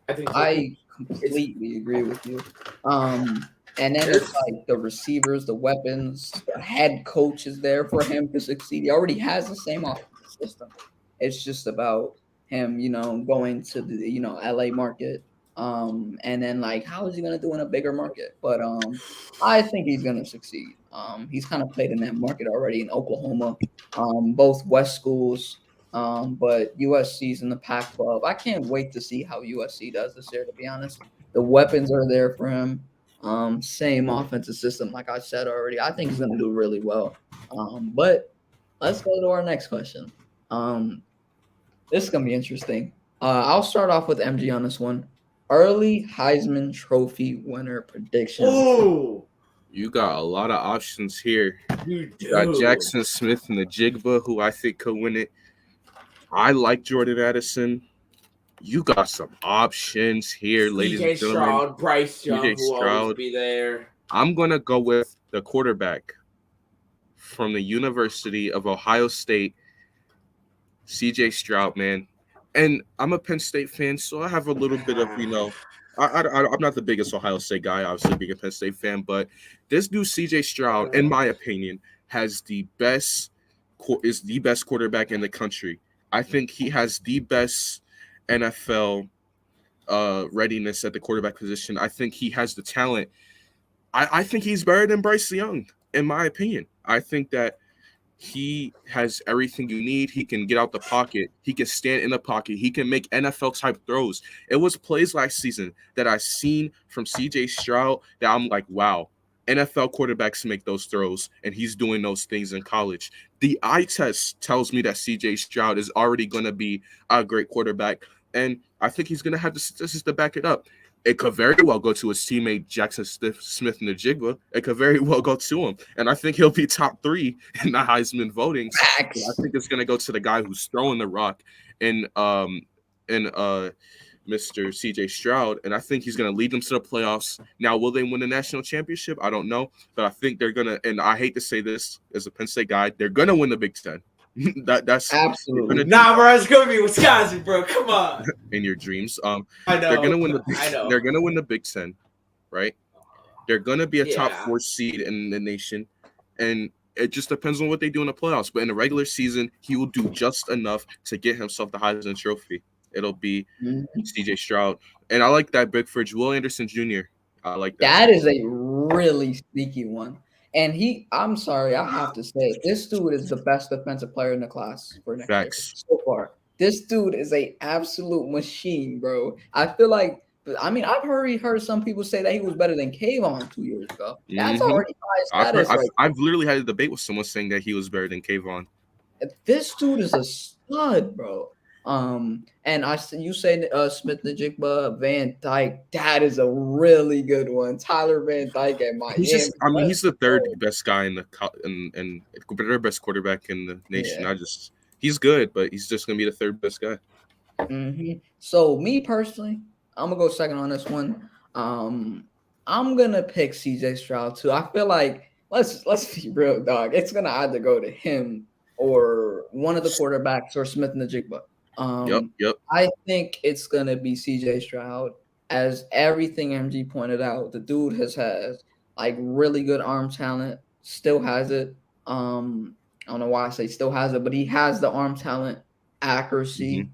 I completely agree with you. And then it's like the receivers, the weapons, the head coach is there for him to succeed. He already has the same offensive system. It's just about him, going to the, LA market. And then like, how is he going to do in a bigger market? But I think he's going to succeed. He's kind of played in that market already in Oklahoma, both West schools, but USC's in the Pac-12. I can't wait to see how USC does this year, to be honest. The weapons are there for him. Same offensive system, like I said already. I think he's going to do really well. But let's go to our next question. This is going to be interesting. I'll start off with MG on this one. Early Heisman Trophy winner prediction. Oh, You got a lot of options here. You You got do. Jackson Smith and the Jigba, who I think could win it. I like Jordan Addison. You got some options here, ladies and CJ gentlemen. Stroud, Bryce Young, CJ who will always Stroud. be there. I'm gonna go with the quarterback from the University of Ohio State, CJ Stroud, man. And I'm a Penn State fan, so I have a little bit of, I'm not the biggest Ohio State guy, obviously being a Penn State fan, but this dude, CJ Stroud, in my opinion, has is the best quarterback in the country. I think he has the best NFL readiness at the quarterback position. I think he has the talent. I think he's better than Bryce Young, in my opinion. I think that he has everything you need. He can get out the pocket. He can stand in the pocket. He can make NFL type throws. It was plays last season that I seen from CJ Stroud that I'm like, wow, NFL quarterbacks make those throws, and he's doing those things in college. The eye test tells me that CJ Stroud is already going to be a great quarterback, and I think he's going to have the statistics to back it up. It could very well go to his teammate Jackson Smith Najigba. It could very well go to him, and I think he'll be top 3 in the Heisman votings. Facts. I think it's going to go to the guy who's throwing the rock in Mr. CJ Stroud, and I think he's going to lead them to the playoffs. Now, will they win the national championship? I don't know, but I think they're going to, and I hate to say this as a Penn State guy, they're going to win the Big Ten. That's Absolutely. Nah, bro, it's gonna be Wisconsin, bro. Come on. in your dreams. I know. They're going to win the I know. They're going to win the Big Ten, right? They're going to be a top Yeah. 4 seed in the nation, and it just depends on what they do in the playoffs. But in the regular season, he will do just enough to get himself the Heisman Trophy. It'll be CJ Stroud. And I like that big fridge. Will Anderson Jr. I like that. That is a really sneaky one. And I'm sorry, I have to say it. This dude is the best defensive player in the class for next year Facts. so far. This dude is a absolute machine, bro. I feel like, I mean, I've heard some people say that he was better than Kayvon 2 years ago. That's already high status. I've literally had a debate with someone saying that he was better than Kayvon. This dude is a stud, bro. And you say Smith Najigba, Van Dyke. That is a really good one. Tyler Van Dyke at Miami. He's the third best guy in the and third best quarterback in the nation. Yeah. He's good, but he's just gonna be the third best guy. So me personally, I'm gonna go second on this one. I'm gonna pick CJ Stroud too. I feel like let's be real, dog. It's gonna either go to him or one of the quarterbacks or Smith Najigba. Yep. I think it's gonna be CJ Stroud, as everything MG pointed out. The dude has like really good arm talent, still has it. I don't know why I say still has it, but he has the arm talent, accuracy,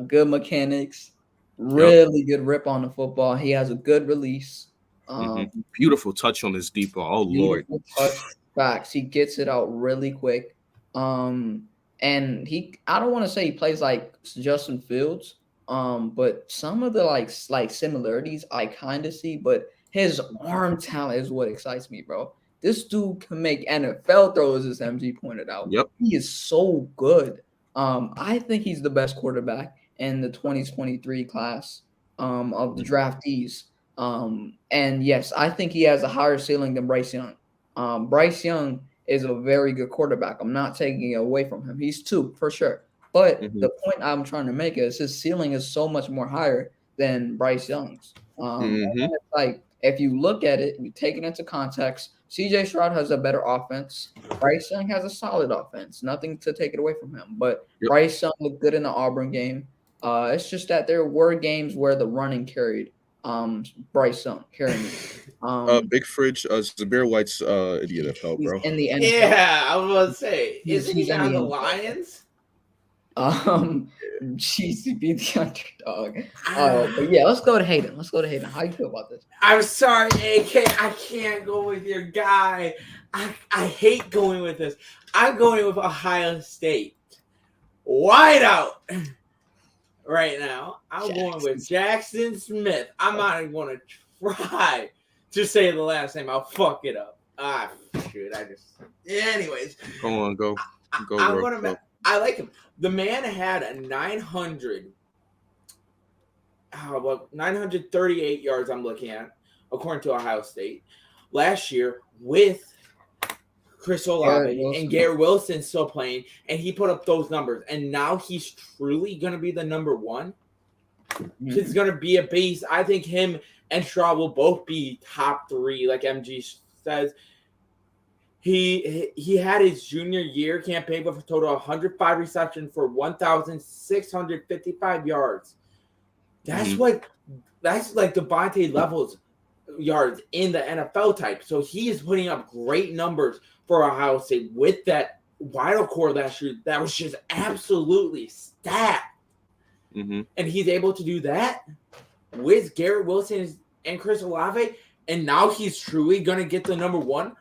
good mechanics, really good rip on the football. He has a good release. Beautiful touch on his deep ball. Oh Lord. Touch. Facts. He gets it out really quick. And I don't want to say he plays like Justin Fields, but some of the like similarities I kind of see, but his arm talent is what excites me, bro. This dude can make NFL throws, as MG pointed out. Yep. He is so good. I think he's the best quarterback in the 2023 class of the draftees. And yes, I think he has a higher ceiling than Bryce Young. Bryce Young is a very good quarterback. I'm not taking it away from him. He's 2 for sure. But the point I'm trying to make is his ceiling is so much more higher than Bryce Young's. It's like, if you look at it, you take it into context, CJ Stroud has a better offense. Bryce Young has a solid offense. Nothing to take it away from him. But Bryce Young looked good in the Auburn game. It's just that there were games where the running carried Bryce Young carrying it. Big Fridge, Zabir White's in the NFL, bro. In the NFL. Yeah, I was about to say, isn't he on the Lions? GCB the underdog. But yeah, let's go to Hayden. How you feel about this? I'm sorry, AK. I can't go with your guy. I hate going with this. I'm going with Ohio State. Wide out right now. I'm going with Jackson Smith. I'm not even going to try to say the last name. I'll fuck it up. Shoot. Anyways. Come on, go. I like him. The man had a 938 yards I'm looking at, according to Ohio State. last year with Chris Olave and Garrett Wilson still playing, and he put up those numbers. And now he's truly going to be the number one. He's going to be a base. I think him and Stroud will both be top 3, like MG says. He had his junior year campaign with a total of 105 receptions for 1,655 yards. That's like Devontae levels yards in the NFL type. So he is putting up great numbers for Ohio State with that wild core last year that was just absolutely stacked. And he's able to do that with Garrett Wilson and Chris Olave, and now he's truly going to get the number one.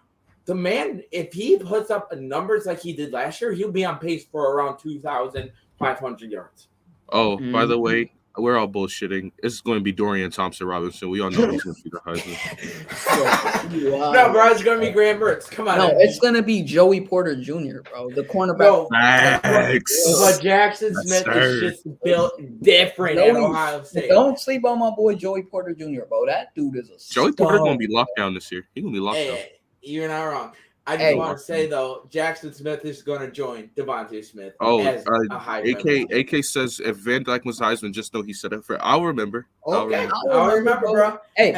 The man, if he puts up numbers like he did last year, he'll be on pace for around 2,500 yards. Oh, by the way, we're all bullshitting. It's going to be Dorian Thompson-Robinson. We all know he's going to be the Heisman. No, bro, it's going to be Graham Mertz. Come on. No, it's going to be Joey Porter Jr., bro. The cornerback. But Jackson Smith is just built different at Ohio State. Don't sleep on my boy Joey Porter Jr., bro. That dude is a Joey Porter going to be locked down this year. He's going to be locked down. You're not wrong. I just want to say, though, Jackson Smith is going to join Devontae Smith as a Heisman. AK says if Van Dyke was Heisman, just know he said it for. I'll remember. Okay, I'll remember, bro. Hey,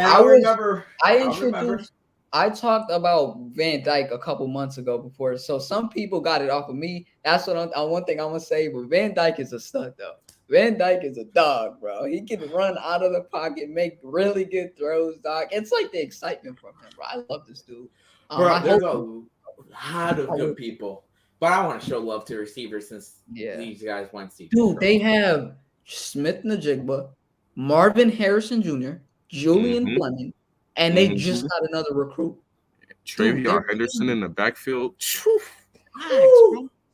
I talked about Van Dyke a couple months ago before, so some people got it off of me. That's what one thing I'm going to say, but Van Dyke is a stud, though. Van Dyke is a dog, bro. He can run out of the pocket, make really good throws, dog. It's like the excitement from him, bro. I love this dude. Bro, there's a lot of good people, but I want to show love to receivers since these guys went to. Dude, they have Smith Najigba, Marvin Harrison Jr., Julian Fleming, and they just got another recruit. Travion Henderson in the backfield.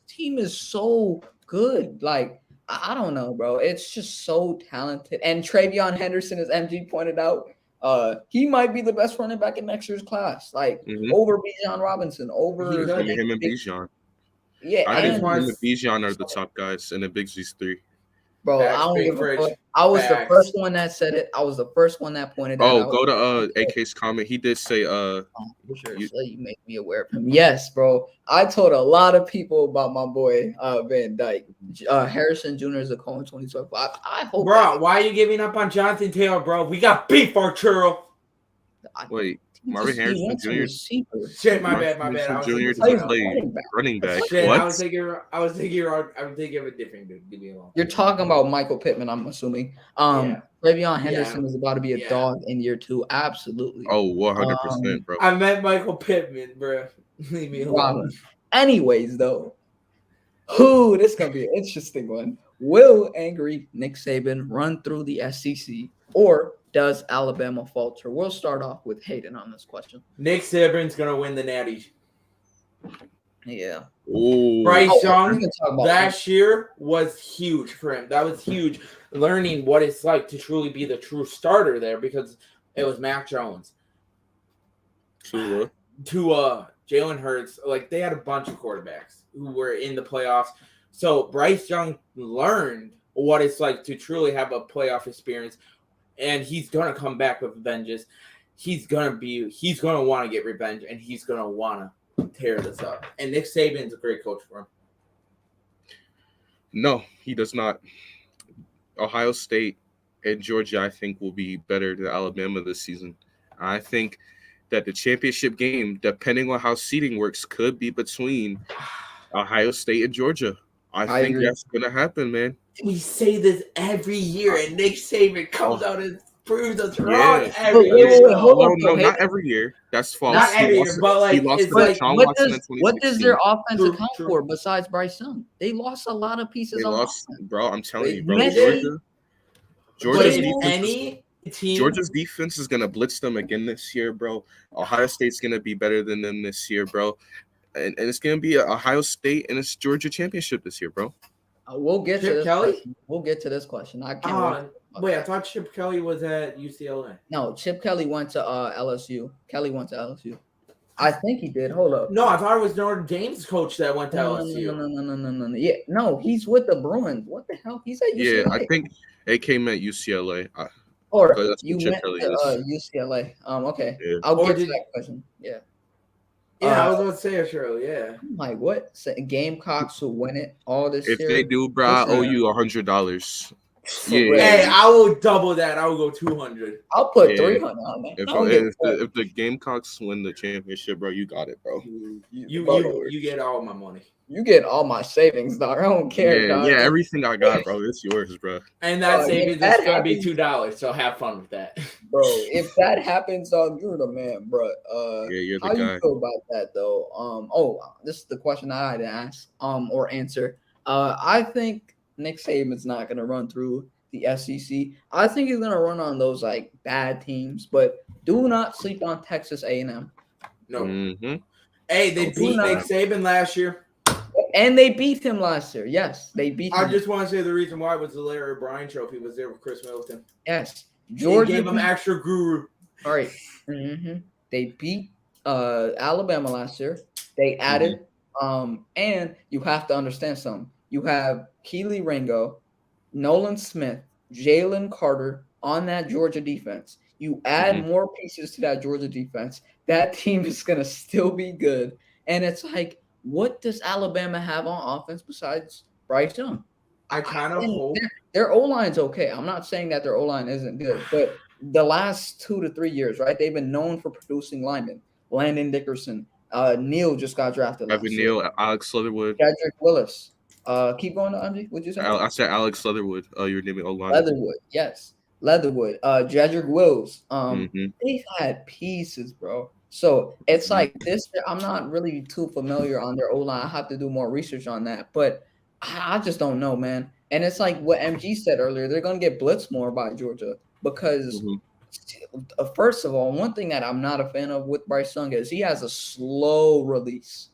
Team is so good. Like, I don't know, bro. It's just so talented. And Travion Henderson, as MG pointed out, he might be the best running back in next year's class, like over Bijan Robinson, over him and Bijan. Yeah, I think him and Bijan are the top guys in the Big Z's 3. Bro, I don't give a fuck. I was the first one that said it. I was the first one that pointed it out. Go to AK's comment. He did say you make me aware of him. Yes, bro. I told a lot of people about my boy Van Dyke. Harrison Jr. is a Cohen 2012. I hope. Bro, why are you giving up on Jonathan Taylor, bro? We got beef, Arturo. Wait. Marvin Harrison Jr. Shit, my bad. Jr. doesn't play running back. Shit, what? I was thinking of a different dude. Give me a moment. You're talking about Michael Pittman, I'm assuming. Travion Henderson is about to be a dog in year 2. Absolutely. Oh, 100%, bro. I meant Michael Pittman, bro. Leave me alone. Anyways, though, this is gonna be an interesting one. Will angry Nick Saban run through the SEC, or does Alabama falter? We'll start off with Hayden on this question. Nick Saban's going to win the Natty. Yeah. Bryce Young last year was huge for him. That was huge. Learning what it's like to truly be the true starter there, because it was Mac Jones. To Jalen Hurts. Like, they had a bunch of quarterbacks who were in the playoffs. So Bryce Young learned what it's like to truly have a playoff experience. And he's gonna come back with vengeance. He's gonna want to get revenge, and he's gonna want to tear this up. And Nick Saban's a great coach for him. No, he does not. Ohio State and Georgia, I think, will be better than Alabama this season. I think that the championship game, depending on how seeding works, could be between Ohio State and Georgia. I think that's gonna happen, man. We say this every year, and Nick Saban comes out and proves us wrong every year. No, not every year. That's false. Not every year, but like, he lost what does their offense account for besides Bryce Young? They lost a lot of pieces. Bro. I'm telling you, bro. Georgia's defense is gonna blitz them again this year, bro. Ohio State's gonna be better than them this year, bro. And it's gonna be a Ohio State and it's Georgia championship this year, bro. We'll get to this question. We'll get to this question. I can't wait. I thought Chip Kelly was at UCLA. No, Chip Kelly went to LSU. Kelly went to LSU. I think he did. Hold up. No, I thought it was Notre Dame's coach that went to LSU. No. Yeah, no, he's with the Bruins. What the hell? He's at UCLA. Yeah, I think AK meant UCLA. Or that's you what Chip went Kelly to is. UCLA. Okay, Yeah. I'll Or get to did that question. Yeah. yeah, I Uh, was about to say it, Shirley. Yeah. I'm like what? Gamecocks will win it all this If they year. do, bro, I owe Listen, you $100. for real. Hey, Yeah, I will double that. I will go 200. I'll put yeah. 300 on that. If I'll get if the Gamecocks win the championship, bro, you got it, bro. You get all my money. you get all my savings, dog. I don't care, Yeah, dog. yeah, everything I got, bro, it's yours, bro. And that If savings is that gonna be happens, $2. So have fun with that. bro, if that happens, dog, you're the man, bro. Yeah, you're the How you guy. feel about that though? This is the question I had to ask, or answer. I think Nick Saban's not gonna run through the SEC. I think he's gonna run on those like bad teams, but do not sleep on Texas A&M. No. Mm-hmm. Hey, they Don't beat do Nick not. Saban last year. And they beat him last year. Yes, they beat I him. just want to say the reason why was the Larry O'Brien Trophy was there with Chris Middleton. Yes, They Georgia gave him beat. extra guru. All right. They beat Alabama last year. They added and you have to understand something. You have Keely Ringo, Nolan Smith, Jalen Carter on that Georgia defense. You add more pieces to that Georgia defense, that team is gonna still be good. And it's like, what does Alabama have on offense besides Bryce Young? I kind of And hope. their O line's okay. I'm not saying that their O line isn't good, but the last 2 to 3 years, right? They've been known for producing linemen. Landon Dickerson, Neal just got drafted Evan last year. Neal, Alex Leatherwood. Jedrick Willis. Keep going, Andy. What'd you say? I said Alex Leatherwood. You're naming O line. Leatherwood, yes. Leatherwood. Jedrick Wills. Mm-hmm. They've had pieces, bro. So it's like this. I'm not really too familiar on their O line. I have to do more research on that, but I just don't know, man. And it's like what MG said earlier. They're gonna get blitzed more by Georgia because, first of all, one thing that I'm not a fan of with Bryce Young is he has a slow release.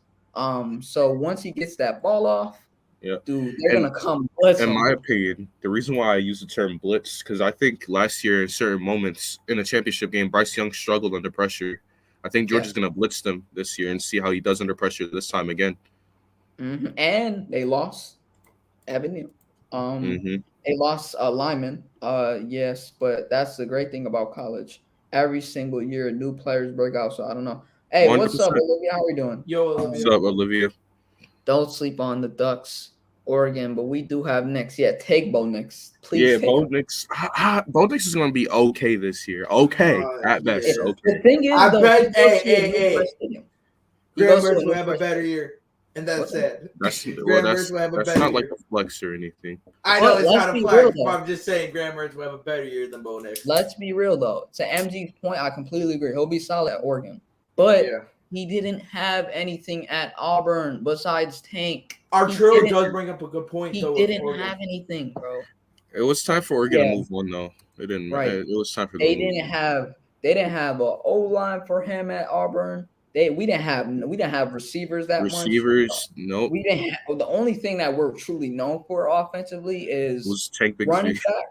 So once he gets that ball off, Yeah, dude, they're gonna come blitz in him. my opinion, the reason why I use the term blitz because I think last year in certain moments in a championship game, Bryce Young struggled under pressure. I think Georgia's gonna blitz them this year and see how he does under pressure this time again. And they lost Evan Neal. They lost Lyman. Yes, but that's the great thing about college. Every single year, new players break out. So I don't know. Hey, 100%. what's up, Olivia? How we doing? Yo, What's up, Olivia? Don't sleep on the Ducks, Oregon, but we do have Knicks. Yeah, take Bo Nix. Please Yeah, take Bo him. Nix. Bo Nix is gonna be okay this year. Okay, at best. yeah. Okay. The thing is, I though, bet- he goes hey, to a hey, new hey. fresh stadium. He Graham goes to a Mertz will new have a fresh better stadium. year. And that's it. That's Graham Mertz will have a that's better not like year. a flex or anything. I know But it's let's not a be flex, real, but though. I'm just saying Graham Mertz will have a better year than Bo Nix. Let's be real, though. To MG's point, I completely agree. He'll be solid at Oregon. But he didn't have anything at Auburn besides Tank. Arturo does bring up a good point, He though. didn't have anything, bro. It was time for Oregon to move on, though. It didn't. Right. It was time for them They to move didn't on. have. They didn't have a O line for him at Auburn. We didn't have receivers that much. Receivers, nope. We didn't have, the only thing that we're truly known for offensively is Was Tank running Bigsby. back.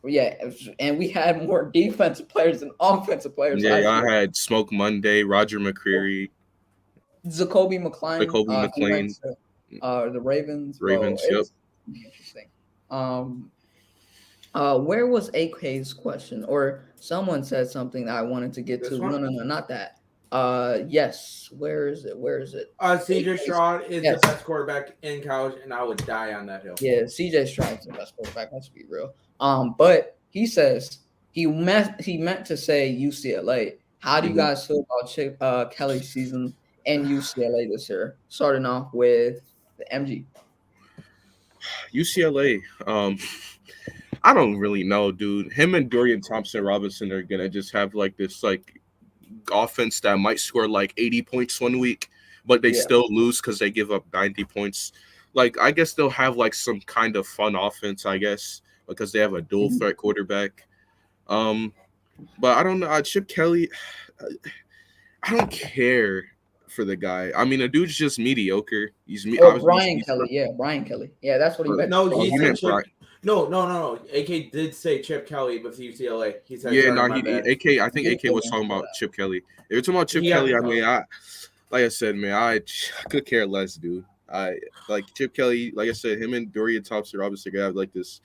Yeah, and we had more defensive players than offensive players. Yeah, I had Smoke Monday, Roger McCreary, Jacoby McClain. Jacoby McClain. The Ravens. Ravens, Bro, it's interesting. Where was AK's question? Or someone said something that I wanted to get to. No, not that. Yes. Where is it? CJ Stroud is the best quarterback in college, and I would die on that hill. Yeah, CJ Stroud's the best quarterback. Let's be real. But he says he meant to say UCLA. How do you guys feel about Chip Kelly's season and UCLA this year? Starting off with the MG. UCLA. I don't really know, dude. Him and Dorian Thompson-Robinson are gonna just have like this offense that might score like 80 points one week, but they still lose because they give up 90 points. Like, I guess they'll have like some kind of fun offense, I guess, because they have a dual threat quarterback. But I don't know. Chip Kelly, I don't care for the guy. I mean, the dude's just mediocre. Brian Kelly. Yeah, Brian Kelly. Yeah, that's what he meant. No, he said Chip. No. AK did say Chip Kelly with UCLA. He said, AK. I think AK was talking about Chip Kelly. If you're talking about Chip Kelly, I mean, like I said, man, I could care less, dude. I like Chip Kelly. Like I said, him and Dorian Thompson-Robinson have like this.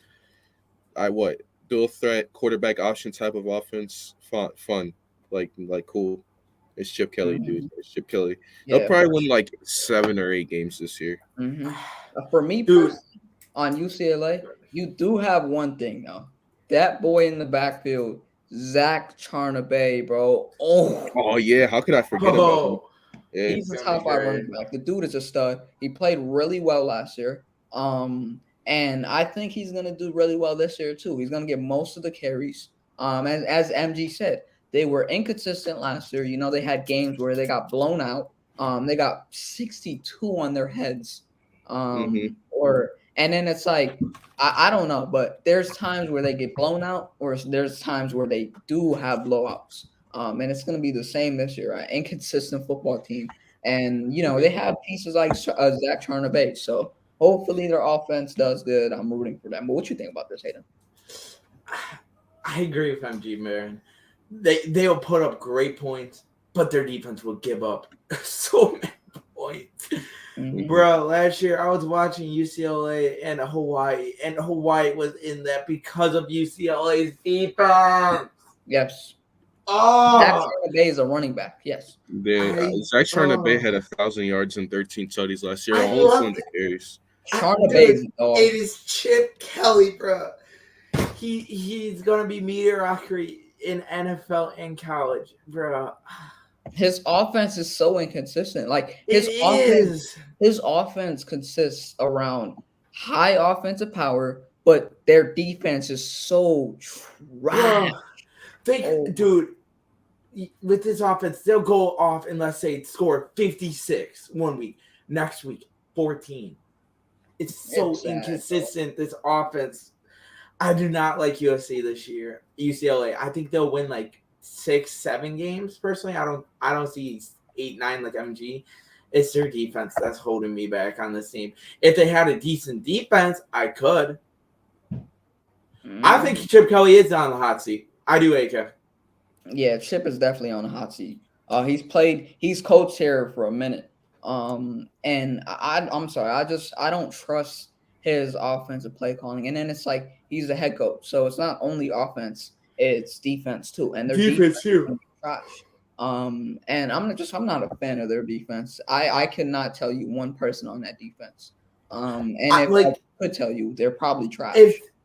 dual threat quarterback option type of offense. Fun, like cool. It's Chip Kelly, dude. Mhm. It's Chip Kelly. They'll Yeah, probably win like 7 or 8 games this year. hmm For me Dude, personally, on UCLA, you do have one thing though. That boy in the backfield, Zach Charnabay, bro. Oh, Oh yeah, how could I forget about him? oh, Yeah, he's he's a gonna be top five great. running back. The dude is a stud. He played really well last year. And I think he's gonna do really well this year too. He's gonna get most of the carries. As MG said, they were inconsistent last year. You know, they had games where they got blown out. They got 62 on their heads. hmm Or and then it's like I don't know, but there's times where they get blown out, or there's times where they do have blowouts. And it's going to be the same this year, right? Inconsistent football team. And, you know, they have pieces like Zach Charnabay. So hopefully their offense does good. I'm rooting for them. But what you think about this, Hayden? I agree with MG, man. They'll put up great points, but their defense will give up so many points. Mhm. Bro, last year I was watching UCLA and Hawaii, and Hawaii was in that because of UCLA's defense. Yes. Zach Oh, Charnabay is a running back. Yes. Zach Bay oh, had 1,000 yards and 13 tutties last year. I Only love 20 carries. Charnabay is dude. a dog. It is Chip Kelly, bro. He's gonna be mediocrity in NFL and college, bro. His offense is so inconsistent. Like It is. his offense consists around high offensive power, but their defense is so trash. Bro, Oh, dude, with this offense, they'll go off and let's say score 56 one week, next week 14. It's so it's sad, inconsistent. This offense. I do not like USC this year. UCLA. I think they'll win like 6-7 games. Personally, I don't see 8-9 like MG. It's their defense that's holding me back on this team. If they had a decent defense, I could. I think Chip Kelly is on the hot seat. I do, AK. Yeah, Chip is definitely on the hot seat. He's coached here for a minute. And I'm sorry, I don't trust his offensive play calling. And then it's like he's the head coach, so it's not only offense, it's defense too. And their defense too. is trash. And I'm not a fan of their defense. I cannot tell you one person on that defense. And if I could tell you, they're probably trash.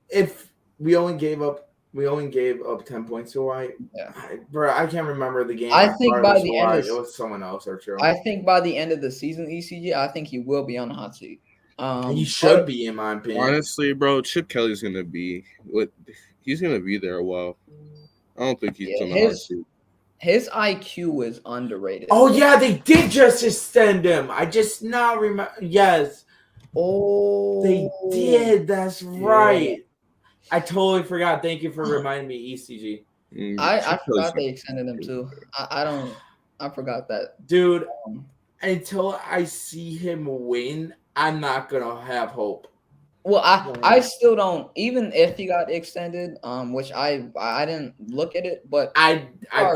If we only gave up 10 points to Hawaii. Yeah. Bro, I can't remember the game. I think by the end it was someone else or true. I think by the end of the season, ECG, I think he will be on the hot seat. He should be, in my opinion. Honestly, bro, Chip Kelly's gonna be he's gonna be there a while. I don't think he's on the hot seat. His IQ is underrated. Oh yeah, they did just extend him. I just now remember. Yes. Oh, they did. That's right. I totally forgot. Thank you for reminding me, ECG. I forgot they extended him too. I forgot that. Dude, until I see him win, I'm not gonna have hope. Well, I still don't, even if he got extended, which I didn't look at it, but I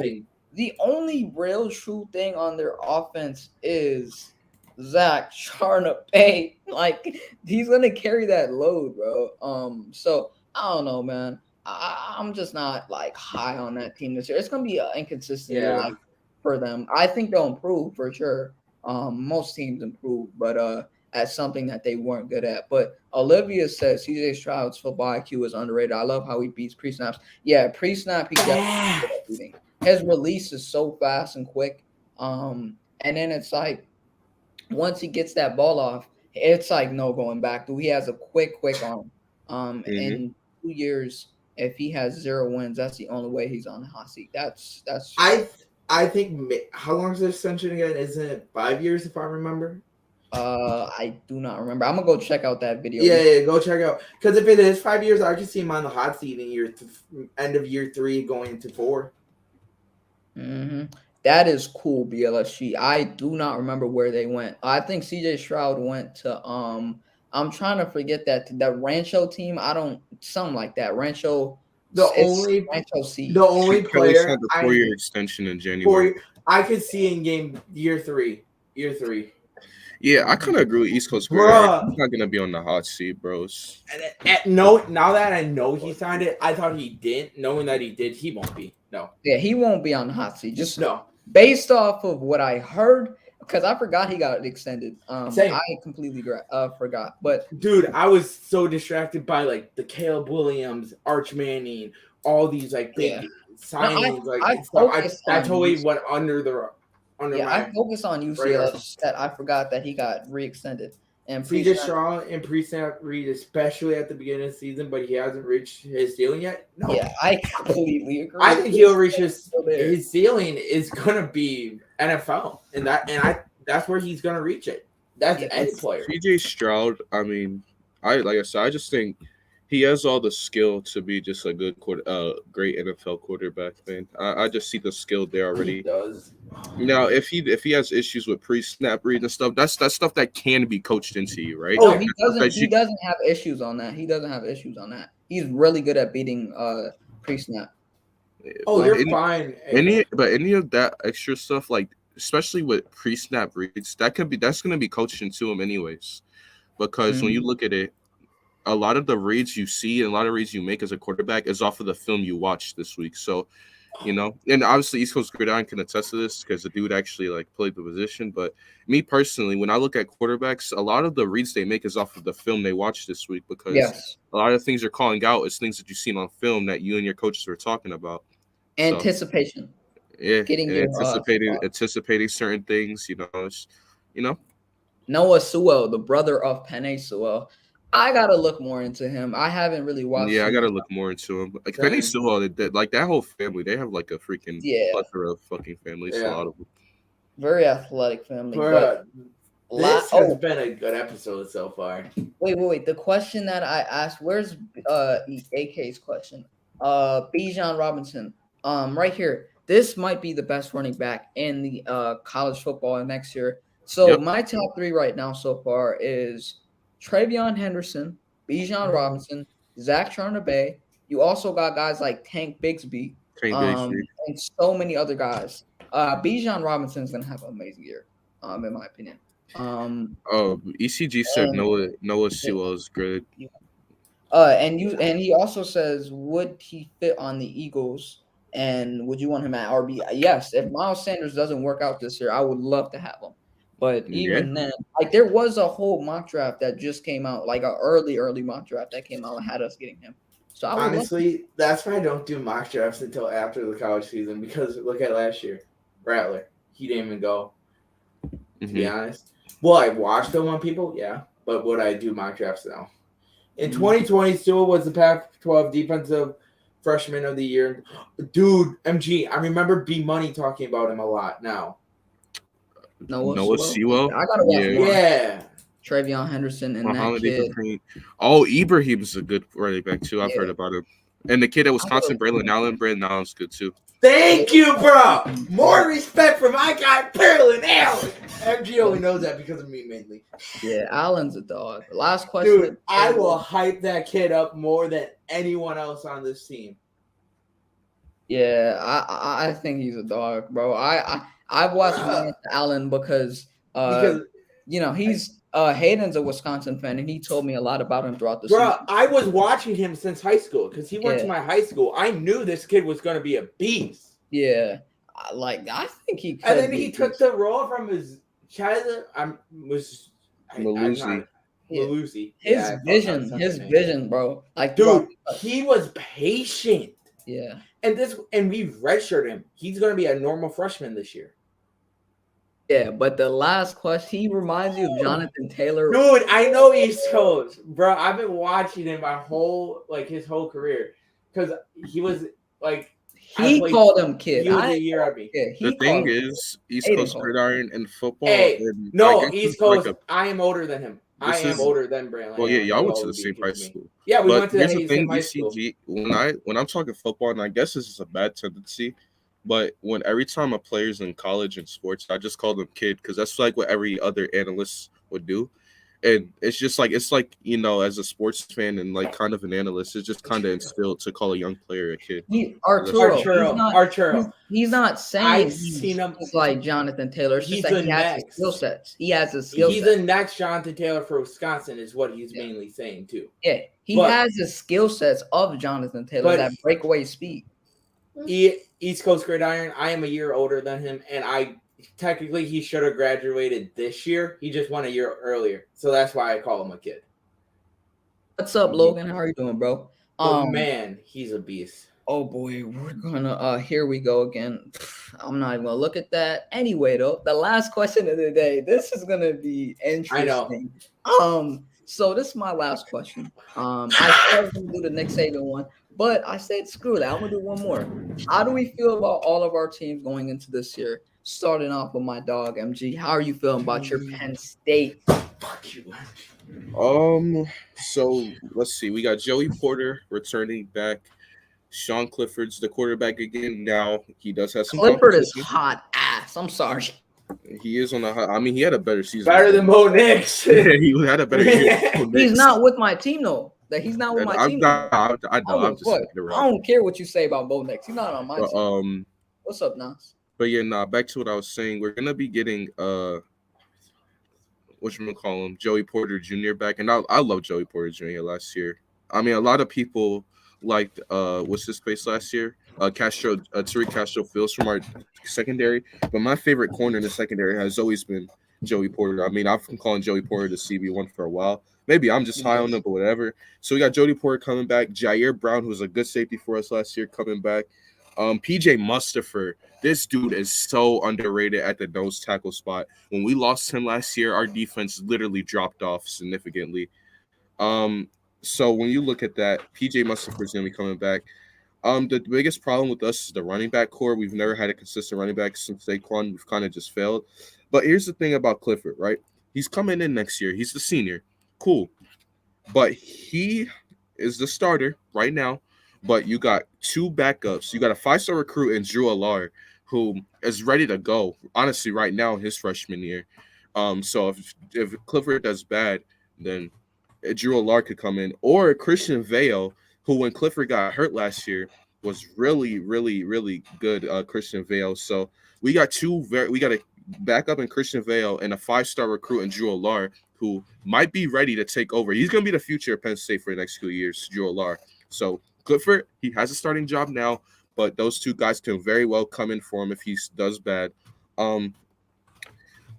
think the only real true thing on their offense is Zach Charnabay. Like, he's gonna carry that load, bro. So I don't know, man. I'm just not like high on that team this year. It's gonna be an inconsistent year, like, for them. I think they'll improve for sure. Most teams improve, but at something that they weren't good at. But Olivia says CJ Stroud's football IQ is underrated. I love how he beats pre-snaps. Yeah, pre-snap, he definitely. His release is so fast and quick. And then it's like once he gets that ball off, it's like no going back. He has a quick arm. In 2 years, if he has 0 wins, that's the only way he's on the hot seat. That's. I think how long is the extension again? Isn't it 5 years if I remember? I do not remember. I'm gonna go check out that video. Yeah, go check out. Because if it is 5 years, I can see him on the hot seat in end of year 3, going into 4. That is cool, BLSG. I do not remember where they went. I think CJ Stroud went to I'm trying to forget that Rancho team. Something like that. Rancho. Rancho C. The only player had the 4-year extension in January. I could see in year 3. Yeah, I kind of agree with East Coast Gridiron. He's Bruh. not gonna be on the hot seat, bros. No, now that I know he signed it, I thought he didn't. Knowing that he did, he won't be. No. Yeah, he won't be on the hot seat. Just No. based off of what I heard, because I forgot he got extended. Same. I completely forgot. But dude, I was so distracted by like the Caleb Williams, Arch Manning, all these like big signings. I totally went under I my focused on UCLA. That I forgot that he got re-extended. And CJ Stroud and pre-snap read, especially at the beginning of the season, but he hasn't reached his ceiling yet. No. Yeah, I completely agree. I think he'll reach his ceiling is gonna be NFL, and that's where he's gonna reach it. That's any player. CJ Stroud, I mean, I just think he has all the skill to be just a good great NFL quarterback, man. I just see the skill there already. He does. Now, if he has issues with pre-snap read and stuff, that's stuff that can be coached into you, right? Oh, he doesn't have issues on that. He doesn't have issues on that. He's really good at beating pre-snap. Oh, you're fine. Any of that extra stuff, like especially with pre-snap reads, that's gonna be coached into him anyways. Because when you look at it, a lot of the reads you see and a lot of reads you make as a quarterback is off of the film you watched this week. So, you know, and obviously East Coast Gridiron can attest to this because the dude actually like played the position. But me personally, when I look at quarterbacks, a lot of the reads they make is off of the film they watched this week because a lot of things you're calling out is things that you've seen on film that you and your coaches were talking about. Anticipation. So, anticipating certain things, Noah Sewell, the brother of Penei Sewell. I gotta look more into him. I haven't really watched. Yeah, I gotta look more into him. Like Penei Sewell, like that whole family, they have like a freaking plethora of fucking families. A lot of them. Very athletic family. This has been a good episode so far. Wait. The question that I asked, where's AK's question? Bijan Robinson. Right here. This might be the best running back in the college football next year. So my top 3 right now so far is Travion Henderson, Bijan Robinson, Zach Charnabay. You also got guys like Tank Bigsby, and so many other guys. Bijan Robinson's gonna have an amazing year, in my opinion. ECG said Noah Sewell is good. And he also says, would he fit on the Eagles? And would you want him at RB? Yes. If Miles Sanders doesn't work out this year, I would love to have him. But even then, like there was a whole mock draft that just came out, like an early mock draft that came out and had us getting him. So honestly, that's why I don't do mock drafts until after the college season because look at last year, Rattler, he didn't even go. To be honest, well, I watched them on people, but would I do mock drafts now? In 2020, Sewell was the Pac-12 defensive freshman of the year. Dude, MG, I remember B Money talking about him a lot now. Noah Sewell. I gotta watch more. Yeah. Travion Henderson and that kid. Oh, Ibrahim's a good running back too. I've heard about him. And the kid at Wisconsin, Braylon Allen's good too. Thank you, bro. More respect for my guy, Braylon Allen. MG only knows that because of me mainly. Yeah, Allen's a dog. Last question. Dude, I will hype that kid up more than anyone else on this team. Yeah, I think he's a dog, bro. I've watched Allen because he's Hayden's a Wisconsin fan and he told me a lot about him throughout the season. I was watching him since high school because he went to my high school. I knew this kid was going to be a beast. Yeah, I think he could. And then he took the role from his child. Malusi. His vision, bro. Like, dude, he was patient. Yeah. And we redshirted him. He's going to be a normal freshman this year. Yeah, but the last question, he reminds you of Jonathan Taylor. Dude, I know East Coast, bro. I've been watching him his whole career because he was like. He called him kid. He was a year at me. The thing is, East Coast Gridiron and football. East Coast. I am older than him. I am older than Braylon. Well, yeah, y'all went to the same high school. Yeah, we went to the same high school. When I'm talking football, and I guess this is a bad tendency, but every time a player's in college and sports, I just call them kid because that's like what every other analyst would do. And it's like as a sports fan and like kind of an analyst, it's just kind of instilled to call a young player a kid. He's not I've saying seen he's him. just like Jonathan Taylor. It's just He's that the he has the next. skill sets. He has the skill He's set. the next Jonathan Taylor for Wisconsin, is what he's mainly saying too. Yeah, he has the skill sets of Jonathan Taylor, that breakaway speed. East Coast Gridiron, I am a year older than him, and technically he should have graduated this year. He just went a year earlier, so that's why I call him a kid. What's up, Logan? How are you doing, bro? Man, he's a beast. Oh boy, we're gonna here we go again. I'm not even gonna look at that. Anyway, though, the last question of the day. This is gonna be interesting. I know. So this is my last question. I was gonna do the Nick Saban one, but I said screw that. I'm gonna do one more. How do we feel about all of our teams going into this year? Starting off with my dog, MG. How are you feeling about your Penn State? Fuck you. So let's see. We got Joey Porter returning back. Sean Clifford's the quarterback again. Now he does have some. Clifford is hot ass. I'm sorry. He is on the hot. I mean, he had a better season. Better than Bo Nix. Yeah, he had a better year. He's not with my team though. He's not with my team. I know. I'm just I don't care what you say about Bo Nix. He's not on my team. What's up, Nas? But yeah, back to what I was saying. We're gonna be getting whatchamacallem, Joey Porter Jr. back, and I love Joey Porter Jr. last year. I mean, a lot of people liked what's his face last year, Tariq Castro Fields from our secondary. But my favorite corner in the secondary has always been Joey Porter. I mean, I've been calling Joey Porter the CB1 for a while. Maybe I'm just high on him, but whatever. So we got Joey Porter coming back, Jair Brown, who was a good safety for us last year, coming back. PJ Mustipher, this dude is so underrated at the nose tackle spot. When we lost him last year, our defense literally dropped off significantly. So when you look at that, PJ Mustipher is going to be coming back. The biggest problem with us is the running back core. We've never had a consistent running back since Saquon. We've kind of just failed. But here's the thing about Clifford, right? He's coming in next year. He's the senior. Cool. But he is the starter right now. But you got two backups. You got a 5-star recruit in Drew Allard, who is ready to go, honestly, right now in his freshman year. So if Clifford does bad, then Drew Allard could come in. Or Christian Vale, who when Clifford got hurt last year was really, really, really good, Christian Vale. So we got a backup in Christian Vale and a 5-star recruit in Drew Allard, who might be ready to take over. He's going to be the future of Penn State for the next few years, Drew Allard. So Clifford, he has a starting job now, but those two guys can very well come in for him if he does bad.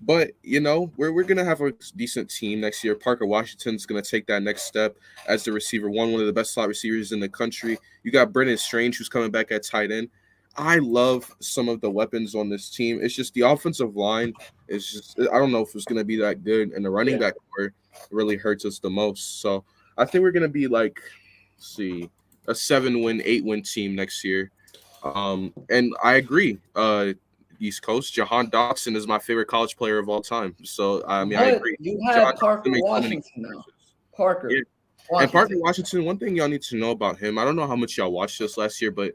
But, we're going to have a decent team next year. Parker Washington's going to take that next step as the receiver, one of the best slot receivers in the country. You got Brendan Strange, who's coming back at tight end. I love some of the weapons on this team. It's just the offensive line is just, I don't know if it's going to be that good. And the running back core really hurts us the most. So I think we're going to be like, let's see, a 7-win, 8-win team next year. And I agree. East Coast, Jahan Dotson is my favorite college player of all time. So, I mean, I agree. You have Parker Washington now. Parker. Yeah. And Parker Washington, one thing y'all need to know about him, I don't know how much y'all watched this last year, but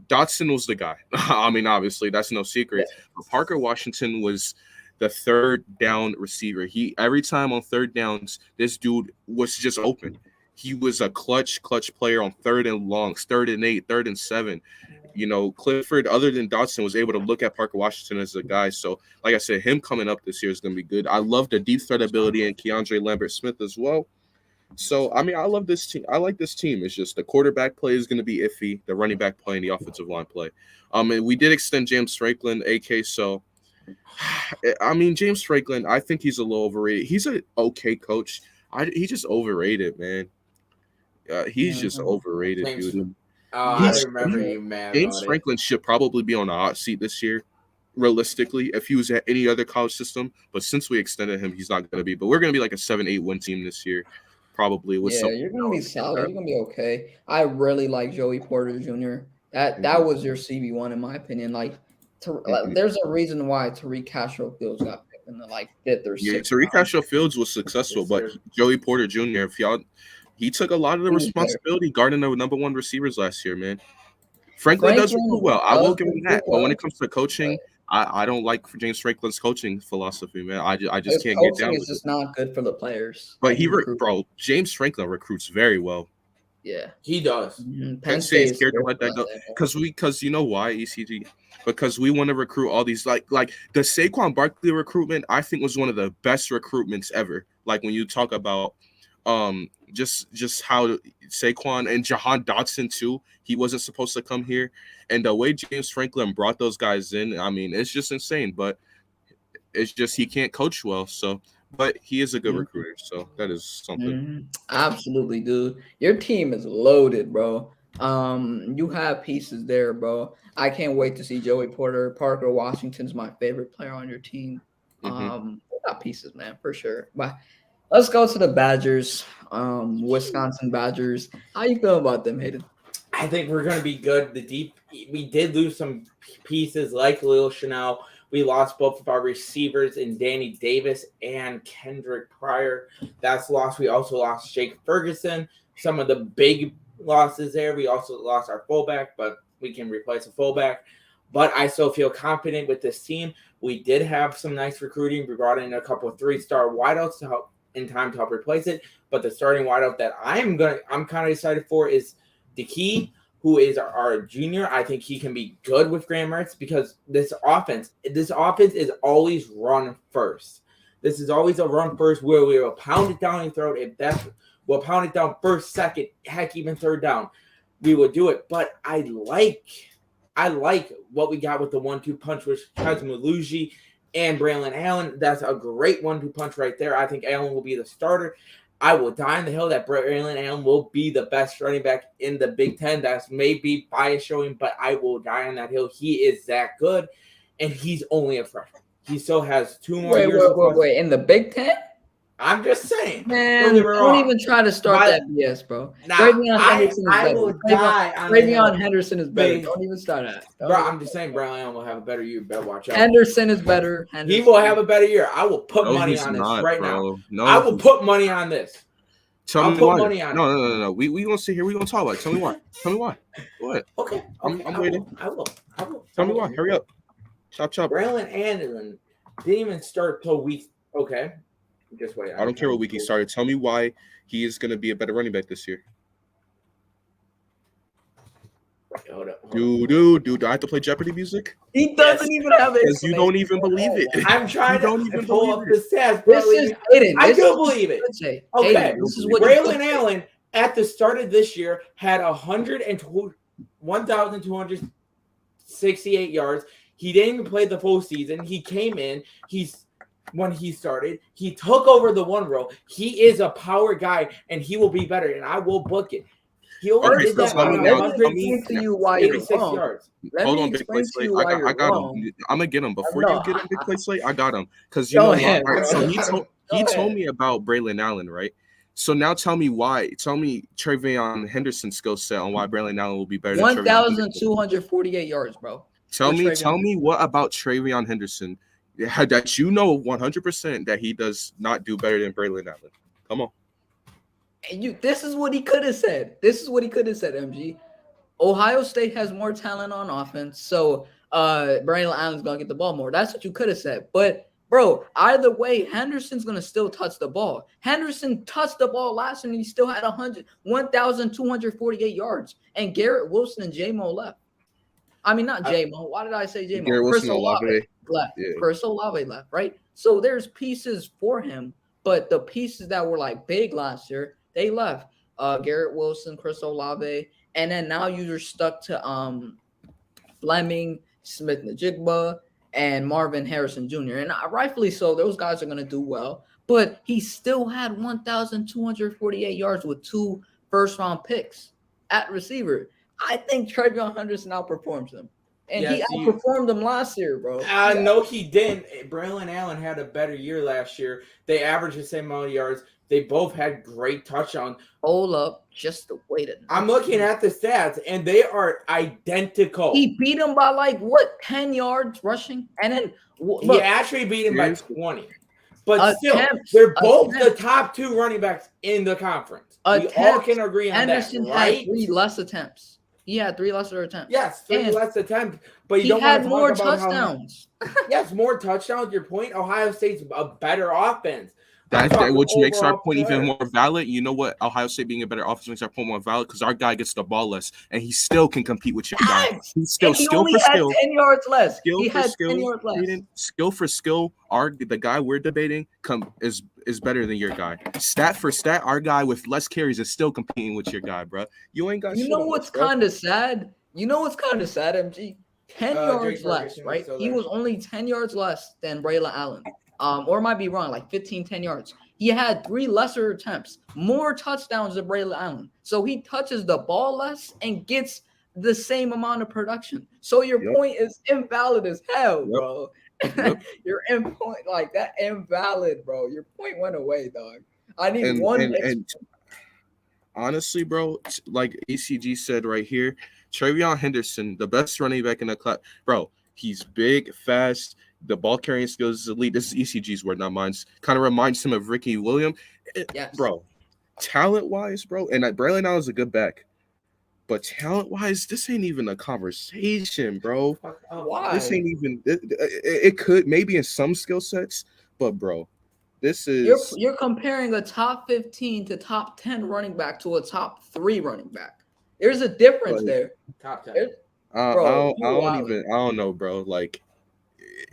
Dotson was the guy. I mean, obviously, that's no secret. Yeah. But Parker Washington was the third down receiver. Every time on third downs, this dude was just open. He was a clutch player on 3rd and longs, 3rd and 8, 3rd and 7. Clifford, other than Dotson, was able to look at Parker Washington as a guy. So, like I said, him coming up this year is going to be good. I love the deep threat ability in Keandre Lambert-Smith as well. So, I mean, I love this team. I like this team. It's just the quarterback play is going to be iffy, the running back play and the offensive line play. And we did extend James Franklin, AK. So, I mean, James Franklin, I think he's a little overrated. He's an okay coach. He's just overrated, man. He's just overrated, dude. I remember you, man. James Franklin should probably be on the hot seat this year, realistically, if he was at any other college system. But since we extended him, he's not going to be. But we're going to be like a 7-8 win team this year, probably. With you're going to be solid. You're going to be okay. I really like Joey Porter Jr. That was your CB1 in my opinion. There's a reason why Tariq Castro Fields got picked in the 5th or 6th. Yeah, Tariq Castro Fields was successful, but Joey Porter Jr. He took a lot of the responsibility guarding the number 1 receivers last year, man. Franklin does really well. I will give him that. But when it comes to coaching, I don't like James Franklin's coaching philosophy, man. I just His can't get coaching down is with it. just not good for the players. But that he recruits. bro, James Franklin recruits very well. Yeah, He does. Penn Penn State State's is scared to scared let for that go that. because you know why, ECG, because we want to recruit all these like the Saquon Barkley recruitment. I think was one of the best recruitments ever. Like when you talk about just how Saquon and Jahan Dotson too, he wasn't supposed to come here, and the way James Franklin brought those guys in, I mean, it's just insane. But it's just he can't coach well, so. But he is a good recruiter, so that is something. Absolutely, dude. Your team is loaded, bro. You have pieces there, bro. I can't wait to see Joey Porter. Parker Washington's my favorite player on your team. We got pieces, man, for sure. But let's go to the Badgers. Wisconsin Badgers. How you feel about them, Hayden? I think we're going to be good. We did lose some pieces like Lil Chanel. We lost both of our receivers in Danny Davis and Kendrick Pryor. That's lost. We also lost Jake Ferguson. Some of the big losses there. We also lost our fullback, but we can replace a fullback. But I still feel confident with this team. We did have some nice recruiting. We brought in a couple of 3-star wideouts to help in time to help replace it. But the starting wideout that I'm kind of excited for is DeKey, who is our junior. I think he can be good with Graham Mertz because this offense is always run first. This is always a run first where we will pound it down your throat. We'll pound it down first, second, heck, even third down. We will do it. But I like what we got with the 1-2 punch with Chazmaluji and Braylon Allen. That's a great 1-2 punch right there. I think Allen will be the starter. I will die on the hill that Braylon Allen will be the best running back in the Big Ten. That's maybe bias showing, but I will die on that hill. He is that good, and he's only a freshman. He still has 2 more years. Wait. In the Big Ten? I'm just saying. Man, don't even try to start that BS, bro. Travion Henderson is better. Will die Travion Henderson is better. Don't even start that. Bro, I'm just saying Braylon Allen will have a better year. Better watch out. Henderson is better. He will have a better year. I will put money on this right now. No, I will put money on this. I'll put money on it. No. We gonna sit here. We gonna talk about it. Tell me why. What? Okay. I'm waiting. I will. Tell me why. Hurry up. Chop. Braylon Allen didn't even start till week. Okay. Just wait. I don't care what week he started. Tell me why he is gonna be a better running back this year. Hold up. Dude, do I have to play Jeopardy music? He doesn't even have it. Because you don't even believe it. I'm trying to pull up the stats. This is Hayden. I do believe it. Okay. Hayden, this is what Braylon Allen at the start of this year had 1,268 yards. He didn't even play the full season. He came in. When he started, he took over the one row. He is a power guy, and he will be better, and I will book it. He only did that on 186 yards. Hold on, Big Play Slate. I got him. I'm gonna get him before you get him, Big Play Slate. I got him because you know what? Right, so he told me about Braylon Allen, right? So now tell me why. Tell me Travion Henderson's skill set on why Braylon Allen will be better. 1,248 yards, bro. Tell me what about Travion Henderson that you know 100% that he does not do better than Braylon Allen. Come on. And this is what he could have said. MG. Ohio State has more talent on offense, so Braylon Allen's gonna get the ball more. That's what you could have said. But bro, either way, Henderson's gonna still touch the ball. Henderson touched the ball last year and he still had 1,248 yards. And Garrett Wilson and J-Mo left. I mean, not J-Mo. Why did I say J-Mo? Garrett Wilson Olave left. Yeah. Chris Olave left, right? So there's pieces for him, but the pieces that were like big last year, they left. Garrett Wilson, Chris Olave, and then now you're stuck to Fleming, Smith-Njigba, and Marvin Harrison Jr. And rightfully so, those guys are going to do well. But he still had 1,248 yards with 2 first-round picks at receiver. I think Travion Henderson outperforms him. And he outperformed them last year, bro. No, he didn't. Braylon Allen had a better year last year. They averaged the same amount of yards. They both had great touchdowns. Hold up, just the way that I'm looking at the stats, and they are identical. He beat him by 10 yards rushing, and then he actually beat him by 20. But still, they're both the top 2 running backs in the conference. We all can agree on Henderson that, right? had 3 less attempts. He had 3 lesser attempts. Yes, 3 And less attempts. But you he don't want had to more talk about touchdowns. yes, more touchdowns. Your point. Ohio State's a better offense. I'm That talking which makes our overall point even more players. valid. You know what? Ohio State being a better offense makes our point more valid because our guy gets the ball less, and he still can compete with your guy. Facts. He's still And he skill only for had skill, 10 yards less. skill He for had 10 skill, yards less. Hayden, skill for skill. The guy we're debating is better than your guy. Stat for stat, our guy with less carries is still competing with your guy, bro. You ain't got You shit know on what's us, bro. kind of sad? MG? 10 yards Drake less, Ferguson is right? still He there. was only 10 yards less than Braylon Allen. Or might be wrong, like 15, 10 yards. He had 3 lesser attempts, more touchdowns than Braylon Allen. So he touches the ball less and gets the same amount of production. So your Yep. point is invalid as hell, Yep. bro. Yep. Your end point, like that, invalid, bro. Your point went away, dog. I need And one. and honestly, bro, like ACG said right here, Travion Henderson, the best running back in the class, bro. He's big, fast. The ball carrying skills is elite. This is ECG's word, not mine. Kind of reminds him of Ricky Williams, Yes. bro. Talent wise, bro, and Braylon now is a good back, but talent wise, this ain't even a conversation, bro. Why? This ain't even. It could maybe in some skill sets, but bro, this is You're comparing a top 15 to top 10 running back to a top 3 running back. There's a difference there. Top 10. Bro, I don't know, bro. Like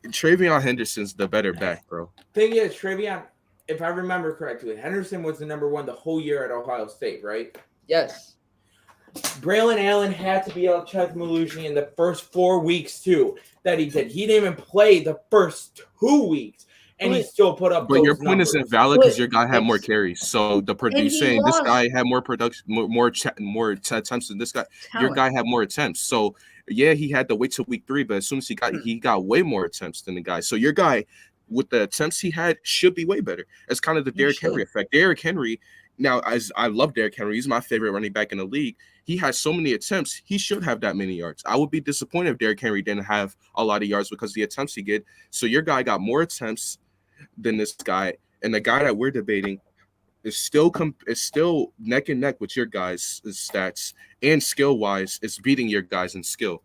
Travion Henderson's the better back, bro. Thing is, Travion, if I remember correctly, Henderson was the number 1 the whole year at Ohio State, right? Yes. Braylon Allen had to be out Chuck Malucci in the first 4 weeks too that he did. He didn't even play the first 2 weeks, and he still put up. But those your point numbers. isn't valid because But your guy had more it's- carries. So the And you he saying this lost guy had more production, more attempts than this guy. Your talent. guy had more attempts. So yeah, he had to wait till week 3, but as soon as he got way more attempts than the guy. So your guy with the attempts he had should be way better. It's kind of the He Derrick should. Henry effect. Derrick Henry. Now, as I love Derrick Henry, he's my favorite running back in the league. He has so many attempts. He should have that many yards. I would be disappointed if Derrick Henry didn't have a lot of yards because of the attempts he did. So your guy got more attempts than this guy, and the guy that we're debating is still neck and neck with your guys' stats, and skill wise is beating your guys in skill.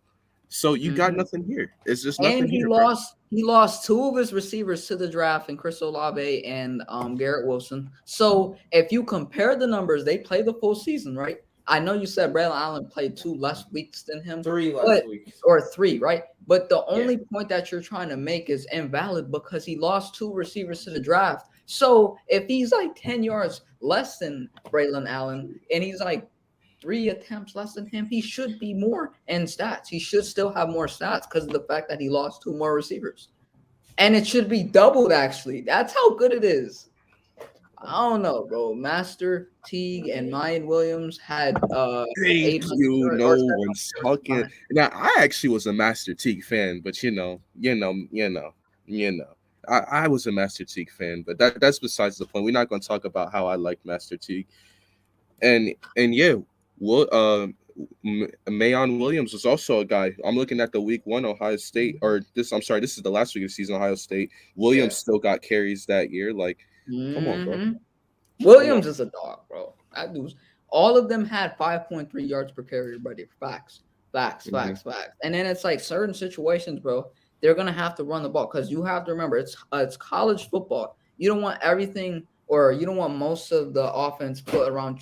So you got nothing here. It's just nothing And he here. lost 2 of his receivers to the draft, in Chris Olave and Garrett Wilson. So if you compare the numbers, they play the full season, right? I know you said Braylon Allen played 2 less weeks than him. 3 less weeks. Or 3, right? But the only point that you're trying to make is invalid because he lost 2 receivers to the draft. So if he's like 10 yards less than Braylon Allen and he's like 3 attempts less than him, he should be more in stats. He should still have more stats because of the fact that he lost 2 more receivers. And it should be doubled, actually. That's how good it is. I don't know, bro. Master Teague and Mayan Williams had Thank you. No one's talking. Now, I actually was a Master Teague fan, but I was a Master Teague fan, but that's besides the point. We're not going to talk about how I like Master Teague. And yeah, Mayon Williams was also a guy. I'm looking at the week 1 Ohio State, this is the last week of the season Ohio State. Williams still got carries that year. Like, come on, bro. Williams is a dog, bro. That dude's, all of them had 5.3 yards per carry, buddy. Facts. And then it's like certain situations, bro, they're gonna have to run the ball because you have to remember it's college football. You don't want everything, or you don't want most of the offense put around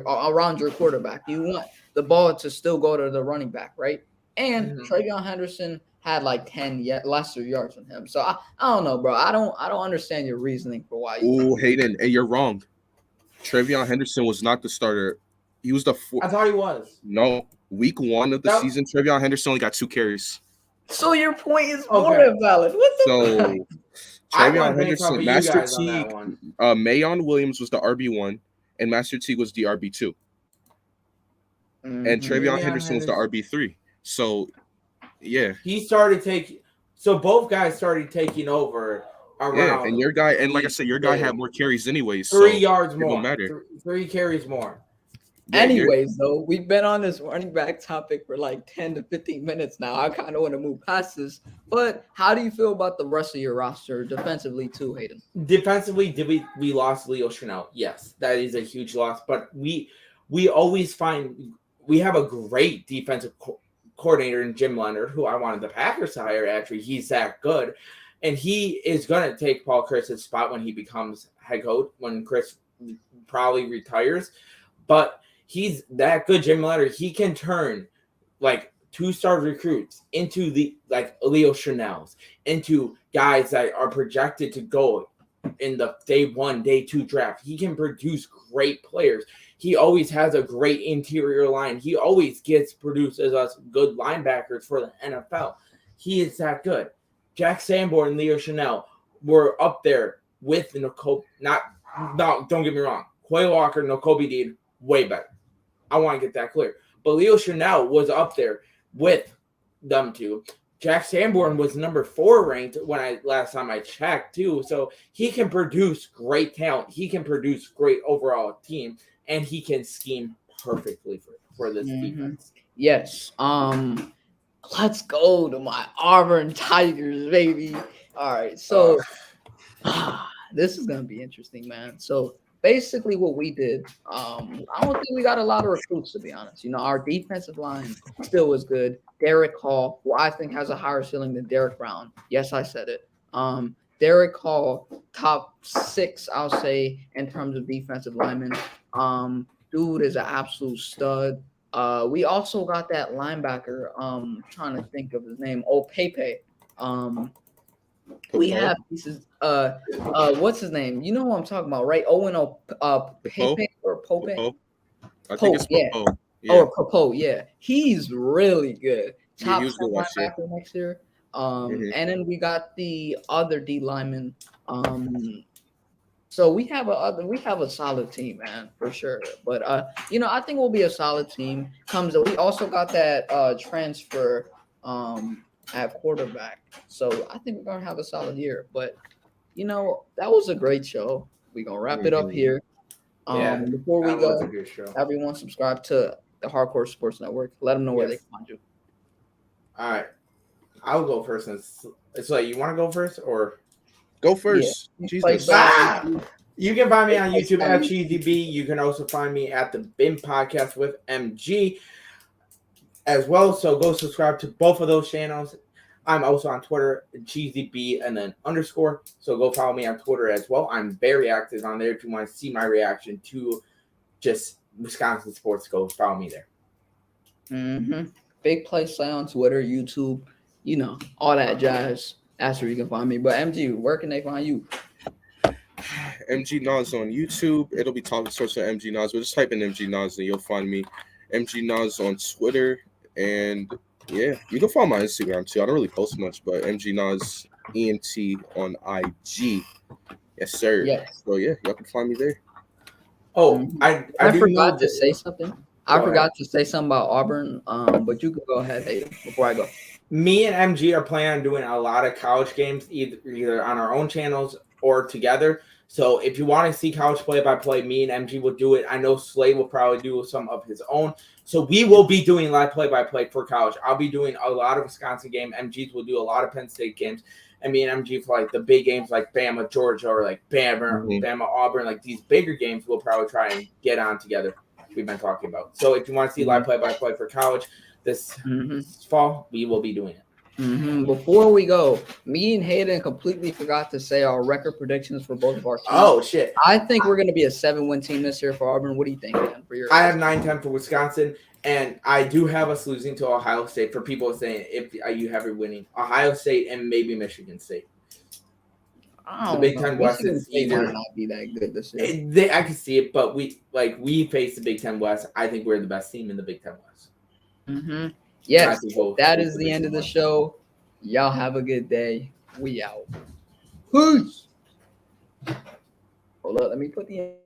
around your quarterback. You want the ball to still go to the running back, right? And Travion Henderson had like 10 lesser yards than him. So I don't know, bro. I don't understand your reasoning for why. Oh, Hayden, and you're wrong. Travion Henderson was not the starter. He was the I thought he was. No, week 1 of the season, Travion Henderson only got 2 carries. So your point is more invalid. What the Travion Henderson, Master Teague, Mayon Williams was the RB1, and Master Teague was the RB2. And Travion Henderson was the RB3. So, yeah. He started taking – so both guys started taking over around. Yeah, and your guy – and like I said, your guy had more carries anyways. 3 yards more. It don't matter. 3 carries more. Yeah, anyways, though, we've been on this running back topic for like 10 to 15 minutes now. I kind of want to move past this. But how do you feel about the rest of your roster defensively too, Hayden? Defensively, we lost Leo Chanel? Yes, that is a huge loss. But we always find we have a great defensive coordinator in Jim Leonard, who I wanted the Packers to hire. Actually, he's that good, and he is going to take Paul Chris's spot when he becomes head coach, when Chris probably retires. But he's that good, Jim Leonard. He can turn like 2-star recruits into the like Leo Chanel's, into guys that are projected to go in the day 1, day 2 draft. He can produce great players. He always has a great interior line. He always produces us good linebackers for the NFL. He is that good. Jack Sanborn and Leo Chanel were up there with Nicole. Don't get me wrong. Quay Walker, Nakobe Dean, way better. I want to get that clear. But Leo Chanel was up there with them two. Jack Sanborn was number 4 ranked last time I checked too. So he can produce great talent. He can produce great overall team, and he can scheme perfectly for this defense. Yes. Let's go to my Auburn Tigers, baby. All right. So this is gonna be interesting, man. So basically what we did, I don't think we got a lot of recruits, to be honest. Our defensive line still was good. Derek Hall, who I think has a higher ceiling than Derek Brown. Yes, I said it. Derek Hall, top 6, I'll say, in terms of defensive linemen. Dude is an absolute stud. We also got that linebacker. Trying to think of his name. Pepe. We have pieces. What's his name? You know who I'm talking about, right? Owen Pepe or Pope? I think it's Pope. Yeah. Or Popo, yeah. He's really good. Top 10 linebacker next year. And then we got the other D lineman. So we have a solid team, man, for sure. But I think we'll be a solid team. We also got that transfer at quarterback. So I think we're gonna have a solid year. But that was a great show. We're gonna wrap it up here. Before we go, everyone subscribe to the Hardcore Sports Network. Let them know where they can find you. All right, I'll go first. It's like, you want to go first or go first? Yeah. Jesus. You can find me on YouTube at Cheesy B. You can also find me at the BIM Podcast with MG as well. So go subscribe to both of those channels. I'm also on Twitter, Cheesy B and then _. So go follow me on Twitter as well. I'm very active on there. If you want to see my reaction to just Wisconsin sports, go follow me there. Big Play Slay on Twitter, YouTube, all that jazz. That's where you can find me. But MG, where can they find you? MG Nas on YouTube. It'll be top source of MG Nas, but just type in MG Nas and you'll find me. MG Nas on Twitter, and yeah, you can follow my Instagram too. I don't really post much, but MG Nas ENT on IG. Yes, sir. Yes. So yeah, y'all can find me there. Oh, I forgot to say something. I forgot to say something about Auburn. But you can go ahead, Aiden, before I go. Me and MG are planning on doing a lot of college games, either on our own channels or together. So if you want to see college play-by-play, me and MG will do it. I know Slay will probably do some of his own. So we will be doing live play-by-play for college. I'll be doing a lot of Wisconsin games. MG's will do a lot of Penn State games. And me and MG for like the big games like Bama, Georgia, or like Bama, Auburn, like these bigger games we'll probably try and get on together. We've been talking about. So if you want to see live play-by-play for college this fall, we will be doing it. Before we go, me and Hayden completely forgot to say our record predictions for both of our teams. Oh, shit. I think we're going to be a 7-win team this year for Auburn. What do you think, man? I have 9-10 for Wisconsin, and I do have us losing to Ohio State. For people saying if you have it winning, Ohio State and maybe Michigan State. The Big Ten West is either not be that good this year. I can see it, but we face the Big Ten West. I think we're the best team in the Big Ten West. Yes, that is the end of the show. Y'all have a good day. We out. Peace. Hold up, let me put the